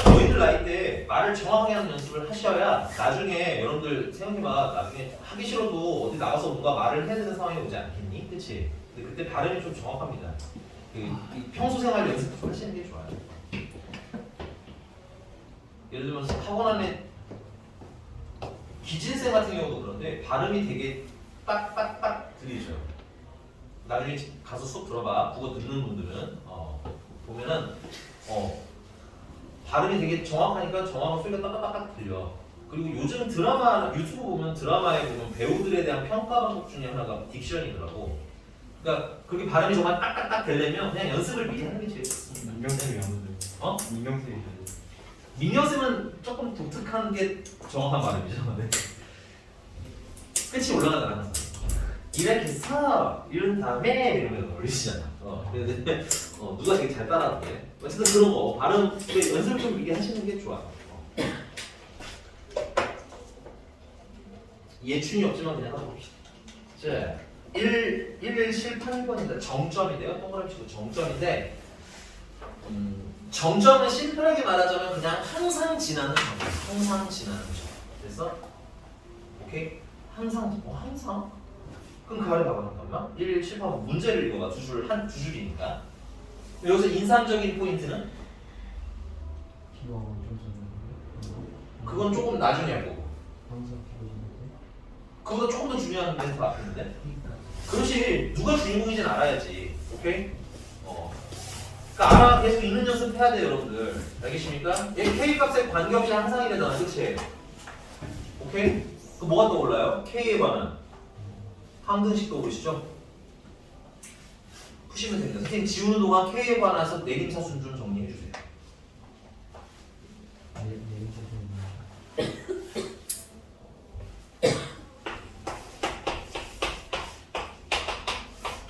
너희들 나이 때 말을 정확하게 하는 연습을 하셔야 나중에 여러분들 생각해봐. 나중에 하기 싫어도 어디 나가서 뭔가 말을 해야 되는 상황이 오지 않겠니? 그치? 근데 그때 발음이 좀 정확합니다. 이 평소 생활 연습 좀 하시는 게 좋아요. 예를 들면 학원 안에 기진쌤 같은 경우도 그런데 발음이 되게 빡빡빡 들리죠. 나중에 가서 수업 들어봐. 국어 듣는 분들은 보면은 발음이 되게 정확하니까 정확한 소리가 딱딱딱 들려. 그리고 요즘 드라마 유튜브 보면 드라마에 보면 배우들에 대한 평가 방법 중에 하나가 딕션이더라고. 그러니까 그렇게 발음이 정말 딱딱딱 되려면 그냥 연습을 미리 하는 게 제일 좋습니다. 민경쌤이 아무튼 민경쌤이 민경쌤은 조금 독특한 게 정확한 발음이죠. 네. 끝이 올라가잖아 항상. 이렇게 해서 이런 다음에 이러면 올리시잖아. 근데 누가 되게 잘 따라하는데 어쨌든 그런 거 발음 연습을 좀 미리 하시는 게 좋아. 예춘이 없지만 그냥 하고 봅시다. 자, 1178번입니다. 정점인데요. 동그라미 치고 정점인데 정점은 심플하게 말하자면 그냥 항상 지나는 점. 항상 지나는 점. 그래서 오케이? 항상 항상? 그럼 그 아래 봐봐 잠깐만. 1178번 문제를 읽어봐. 두 줄이니까. 여기서 인상적인 포인트는 그건 조금 나중에 할 거고. 그보다 조금 더 중요한 멘트 앞에 있는데. 그렇지. 누가 주인공인지는 알아야지. 오케이? 그러니까 알아 계속 읽는 연습해야 돼요, 여러분들. 알겠습니까? K 값에 관계없이 항상이 되잖아, 그치? 오케이? 그 뭐가 떠올라요? K에 관한 항등식 떠오르시죠? 푸시면 됩니다. 선생님 지우는 동안 K에 관해서 내림차순 좀 정리해 주세요.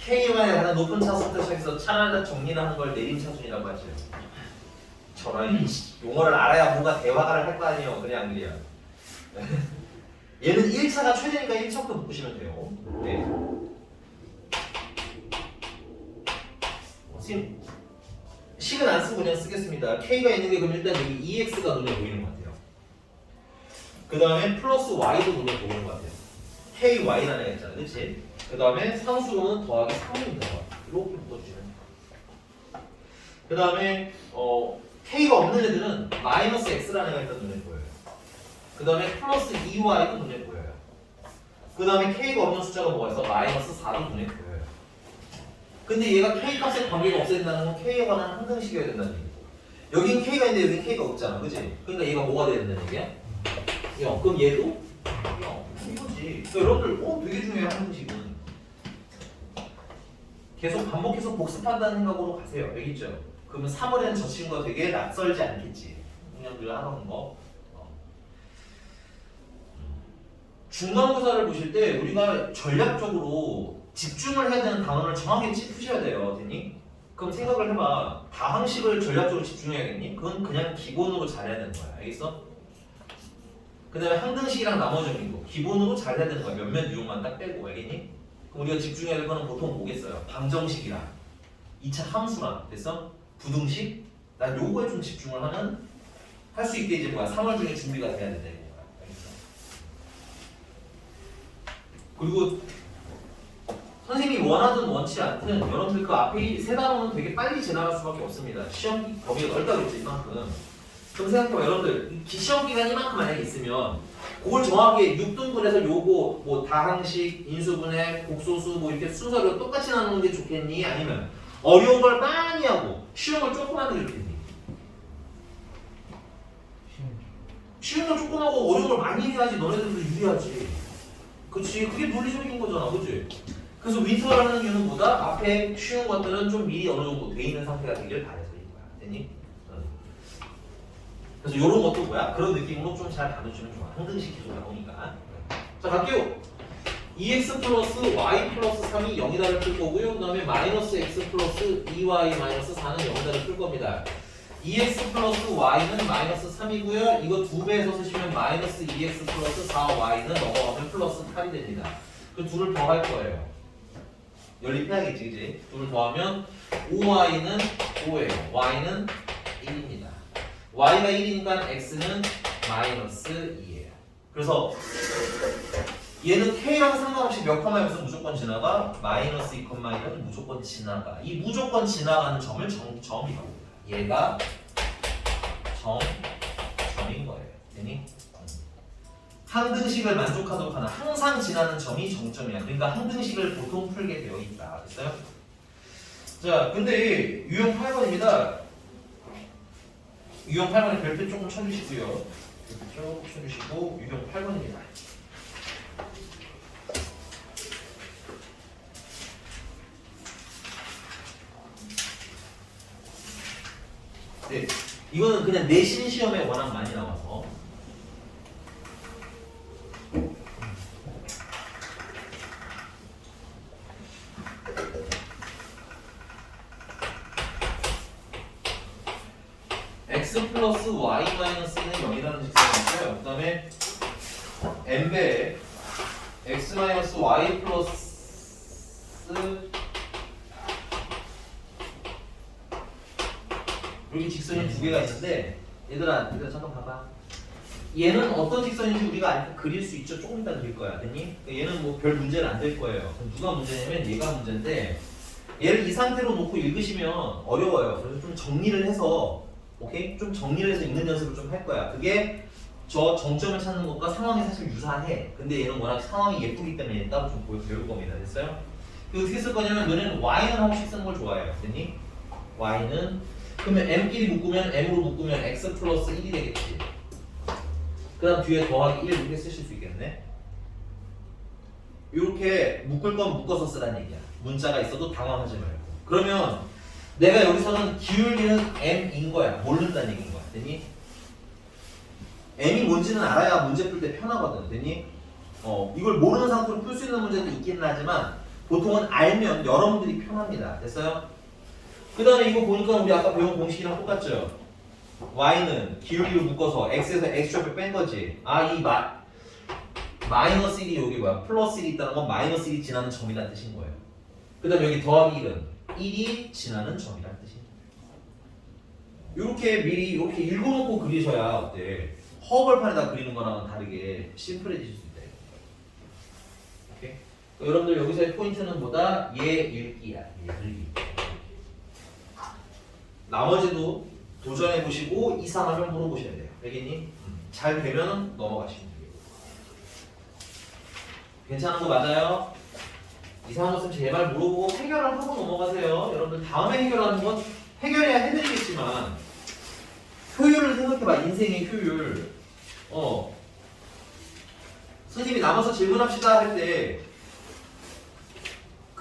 K에 관한 높은 차순부터 시작해서 차라리 정리를 하는 걸 내림차순이라고 하죠. 저런 용어를 알아야 뭔가 대화를 할 거 아니에요. 그냥. 얘는 1차가 최대니까 1차부터 묶으시면 돼요. 네. 지금 식은 안 쓰고 그냥 쓰겠습니다. K가 있는 게 그럼 일단 여기 EX가 눈에 보이는 것 같아요. 그 다음에 플러스 Y도 눈에 보이는 것 같아요. KY라는 애가 있잖아요. 그치? 그 다음에 상수로는 더하기 3이 있는 것 같아요. 이렇게 묶어주시면 돼요. 그 다음에 K가 없는 애들은 마이너스 X라는 애가 일단 눈에 보여요. 그 다음에 플러스 2Y도 눈에 보여요. 그 다음에 K가 없는 숫자가 뭐가 있어? 마이너스 4도 눈에 보여요. 근데 얘가 K 값의 관계가 없어야 된다는 건 K에 관한 항등식이어야 된다는 얘기고, 여긴 K가 있는데 여긴 K가 없잖아. 그치? 그러니까 얘가 뭐가 돼야 된다는 얘기야? 0. 그럼 얘도 0. 이거지. 그러니까 여러분들 되게 중요해요. 항등식은 계속 반복해서 복습한다는 생각으로 가세요. 알겠죠? 그러면 3월에는 저 친구가 되게 낯설지 않겠지. 그냥 늘 하던 거. 중간고사를 보실 때 우리가 전략적으로 집중을 해야 되는 단원을 정확히 짚으셔야 돼요. 됐니? 그럼 생각을 해봐. 다항식을 전략적으로 집중해야겠니? 그건 그냥 기본으로 잘해야 되는 거야. 알겠어? 그 다음에 항등식이랑 나머지 정도 기본으로 잘해야 되는 거야. 몇몇 유형만 딱 빼고. 알겠니? 그럼 우리가 집중해야 될 거는 보통 뭐겠어요? 방정식이랑 2차 함수랑. 됐어? 부등식? 난 요거에 좀 집중을 하는, 할 수 있게 이제 뭐야 3월 중에 준비가 돼야 된다 이거야. 알겠어? 그리고 선생님이 원하든 원치 않든 여러분들 그 앞에 이 세 단어는 되게 빨리 지나갈 수밖에 없습니다. 시험 범위가 넓다 그랬죠, 이만큼. 그럼 생각해봐, 여러분들 시험 기간 이만큼 만약에 있으면 그걸 정확하게 6등분해서 요거 뭐 다항식, 인수분해, 곡소수 뭐 이렇게 순서로 똑같이 나누는 게 좋겠니? 아니면 어려운 걸 많이 하고 쉬운 걸 조금 하는 게 좋겠니? 쉬운 걸 조금 하고 어려운 걸 많이 해야지 너네들도 유리하지. 그치? 그게 논리적인 거잖아. 그치? 그래서 윈터를 하는 이유는 뭐다? 앞에 쉬운 것들은 좀 미리 어느 정도 돼 있는 상태가 되길 바래서인 거야. 됐니? 그래서 이런 것도 뭐야? 그런 느낌으로 좀 잘 다뤄주면 좋아. 항등식 계속 나오니까. 자, 갈게요. 2x 플러스 y 플러스 3이 0이다를 풀 거고요. 그 다음에 마이너스 x 플러스 2y 마이너스 4는 0이다를 풀 겁니다. 2x 플러스 y는 마이너스 3이고요. 이거 2배에서 쓰시면 마이너스 2x 플러스 4y는 넘어가면 플러스 8이 됩니다. 그 둘을 더할 거예요. 연립해야겠지, 그지? 둘을 더하면 5y는 5예요. y는 1입니다. y가 1이니까 x는 마이너스 2예요. 그래서 얘는 k랑 상관없이 몇 컴마에서 무조건 지나가? 마이너스 2컴마이는 무조건 지나가. 이 무조건 지나가는 점을 점이라고 합니다. 얘가 점인 거예요. 되니? 항등식을 만족하도록 하는 항상 지나는 점이 정점이야. 그러니까 항등식을 보통 풀게 되어 있다. 됐어요? 자, 근데 유형 8번입니다. 유형 8번에 별표 조금 쳐주시고요. 별표 조금 쳐주시고 유형 8번입니다. 네, 이거는 그냥 내신 시험에 워낙 많이 나와서 x 플러스 y 마이너스는 0이라는 직선이 있고요. 그 다음에 n배 x 마이너스 y 플러스 여기 직선이 두 개가 있는데 얘들아 잠깐 봐봐. 얘는 어떤 직선인지 우리가 그릴 수 있죠. 조금 이따 그릴 거야. 됐니? 얘는 뭐 별 문제는 안 될 거예요. 그럼 누가 문제냐면 얘가 문제인데 얘를 이 상태로 놓고 읽으시면 어려워요. 그래서 좀 정리를 해서 오케이? 좀 정리를 해서 읽는 연습을 좀 할 거야. 그게 저 정점을 찾는 것과 상황이 사실 유사해. 근데 얘는 워낙 상황이 예쁘기 때문에 따로 좀 배울 겁니다. 됐어요? 이거 어떻게 쓸 거냐면 너네는 y는 하나씩 쓰는 걸 좋아해요. 됐니? y는 그러면 m끼리 묶으면 m으로 묶으면 x 플러스 1이 되겠지. 그 다음 뒤에 더하기 1 이렇게 쓰실 수 있겠네. 이렇게 묶을 건 묶어서 쓰라는 얘기야. 문자가 있어도 당황하지 말고. 그러면 내가 여기서는 기울기는 m인 거야. 모른다는 얘기인 거야. 됐니? m이 뭔지는 알아야 문제 풀 때 편하거든. 됐니? 이걸 모르는 상태로 풀 수 있는 문제도 있기는 하지만 보통은 알면 여러분들이 편합니다. 됐어요? 그 다음에 이거 보니까 우리 아까 배운 공식이랑 똑같죠? y는 기울기를 묶어서 x에서 x좌표 뺀 거지. 이 마이너스 1이 여기 뭐야? 플러스 1이 있다는 건 마이너스 1이 지나는 점이라는 뜻인 거예요. 그 다음에 여기 더하기 1은 1이 지나는 점이라는 뜻입니다. 이렇게 미리 이렇게 읽어놓고 그리셔야 어때? 허벌판에다 그리는 거랑은 다르게 심플해지실 수 있다. 오케이? 여러분들 여기서의 포인트는 뭐다? 얘 읽기야. 얘 읽기. 나머지도 도전해보시고 이상하면 물어보셔야 돼요. 알겠니? 잘 되면 넘어가시면 돼요. 괜찮은 거 맞아요? 이상한 것은 제발 물어보고 해결을 하고 넘어가세요. 여러분들 다음에 해결하는 건 해결해야 해드리겠지만 효율을 생각해봐. 인생의 효율. 선생님이 남아서 질문합시다 할 때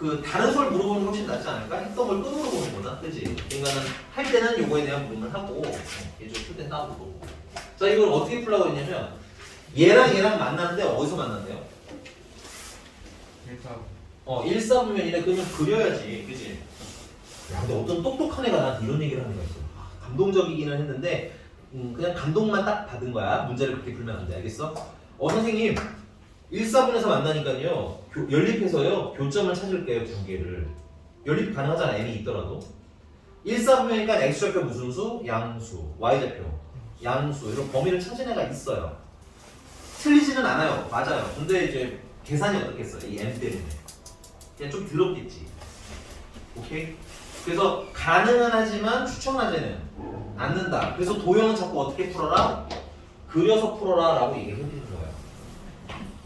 그 다른 걸 물어보는 게 훨씬 낫지 않을까? 했던 걸 또 물어보는 거다. 그지? 그러니까는 할 때는 요거에 대한 물음을 하고 예전 풀 땐 따보고. 자, 이걸 어떻게 풀라고 했냐면 얘랑 만나는데 어디서 만난대요? 1사분면이래. 그러면 그려야지. 그지? 야, 근데 어떤 똑똑한 애가 나한테 이런 얘기를 하는 거야. 감동적이기는 했는데 그냥 감동만 딱 받은 거야. 문제를 그렇게 풀면 안 돼. 알겠어? 선생님 1사분에서 만나니까요. 연립해서요. 교점을 찾을게요. 두 개를. 연립 가능하잖아. m이 있더라도. 1사분면이니까 x좌표 무슨 수? 양수. y좌표 양수. 이런 범위를 찾은 애가 있어요. 틀리지는 않아요. 맞아요. 근데 이제 계산이 어떻겠어요? 이 m 때문에. 그냥 좀 더럽겠지. 오케이? 그래서 가능은 하지만 추천하지는 않는다. 그래서 도형은 자꾸 어떻게 풀어라? 그려서 풀어라 라고 얘기를 해드리는 거예요.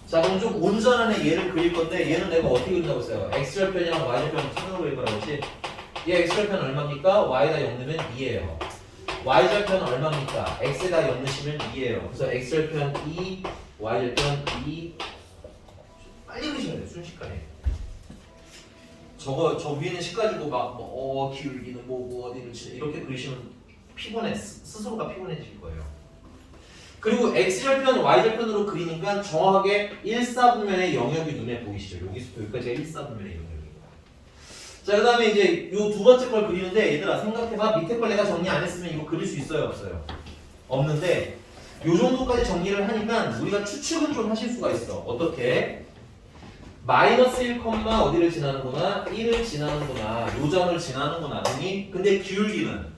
자, 그럼 좀 온전한 얘를 그릴 건데 얘는 내가 어떻게 그린다고 했어요? x절편이랑 y절편 찾는 그릴 거라고 했지? 얘 x절편은 얼마입니까? y에다 0 넣으면 2예요. y절편은 얼마입니까? x에다 0 넣으시면 2예요. 그래서 x절편 2, y절편 2. 빨리 그리셔야 돼요. 순식간에. 저 위에는 식 가지고 기울기는 뭐고 어디를 치는 이렇게 그리시면 피곤해. 스스로가 피곤해질 거예요. 그리고 x절편, y절편으로 그리니까 정확하게 1사분면의 영역이 눈에 보이시죠? 여기서 여기까지가 1사분면의 영역입니다. 자, 그 다음에 이제 요 두 번째 걸 그리는데 얘들아 생각해봐. 밑에 걸 내가 정리 안 했으면 이거 그릴 수 있어요? 없어요? 없는데 요 정도까지 정리를 하니까 우리가 추측은 좀 하실 수가 있어. 어떻게? 마이너스 1, 어디를 지나는구나? 1을 지나는구나. 요 점을 지나는구나. 됐니? 근데 기울기는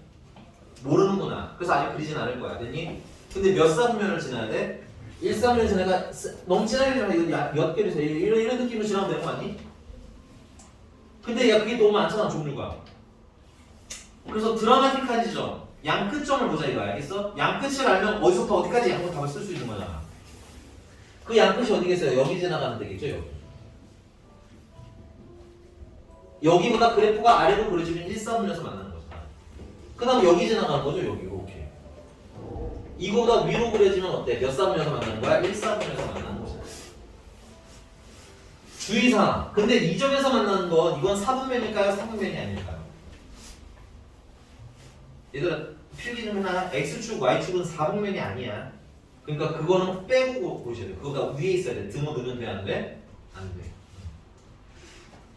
모르는구나. 그래서 아직 그리진 않을 거야. 됐니? 근데 몇 사분면을 지나야 돼? 1사분면 지나가 너무 진하게 지나가 몇 개를 세. 이런 느낌으로 지나면 되는 거 아니? 근데 야 그게 너무 많잖아 종류가. 그래서 드라마틱한 지점 양 끝점을 보자 이거 알겠어? 양 끝을 알면 어디서부터 어디까지 양을 답을 쓸 수 있는 거잖아. 그 양 끝이 어디겠어요? 여기 지나가는 데겠죠 여기. 여기보다 그래프가 아래로 그려지면 1사분면에서 만나는 거잖아. 그 다음 여기 지나가는 거죠 여기 이렇게. 이거보다 위로 그려지면 어때? 몇 사분면에서 만나는 거야? 1사분면에서 만나는 거잖아. 주의사항. 근데 이 점에서 만나는 건 이건 4분면일까요? 3분면이 아닐까요? 얘들아 필기는 하나 X축, Y축은 4분면이 아니야. 그러니까 그거는 빼고 보셔야 돼. 그거가 위에 있어야 돼. 등호 넣으면 돼? 안 돼? 안 돼.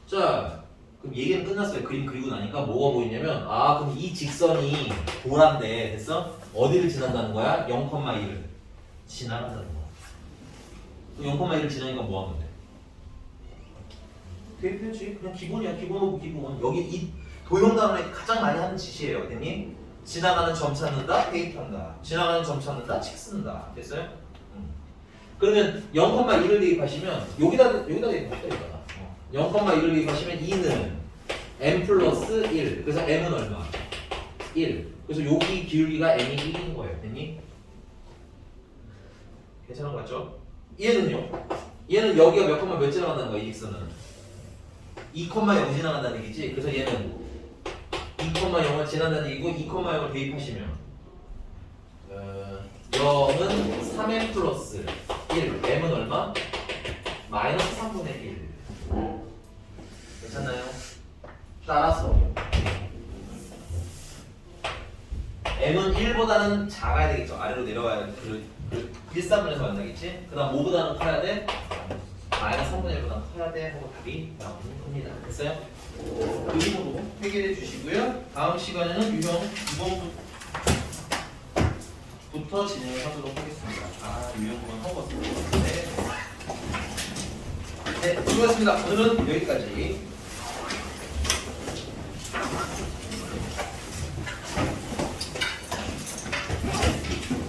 자 그럼 얘기는 끝났어요. 그림 그리고 나니까 뭐가 보이냐면 그럼 이 직선이 도란데 됐어? 어디를 지난다는 거야? 0,1을 지나간다는 거야. 0,1을 지나니까 뭐 하면 돼? 대입해야지. 그냥 기본이야. 기본. 여기 이 도형 단원에 가장 많이 하는 짓이에요. 됐니? 지나가는 점 찾는다, 대입한다. 지나가는 점 찾는다, 칙 쓴다. 됐어요? 그러면 0,1을 대입하시면 여기다 대입합시다. 0,1을 대입하시면 2는 m 플러스 1. 그래서 m은 얼마? 1. 그래서 여기 기울기가 m이 1인 거예요. 됐니? 괜찮은 거 같죠? 얘는요? 얘는 여기가 몇 지나간다는 거야, 이 직선은? 2,0 지나간다는 얘기지? 그래서 얘는 2,0을 지난다는 얘기고 2,0을 대입하시면 0은 3m 플러스 1. m은 얼마? 마이너스 3분의 1. 따라서 m은 1보다는 작아야 되겠죠. 아래로 내려가야 돼. 그 1, 3분에서 만나겠지. 그 다음 5보다는 커야 돼. 마이너스 3분의 1보다는 커야 돼. 하고 답이 나오는 겁니다. 됐어요? 그림으로 해결해 주시고요. 다음 시간에는 유형 9번부터 진행을 하도록 하겠습니다. 아, 유형 9번 하고 왔을 것 같은데. 네, 수고하셨습니다. 오늘은 여기까지.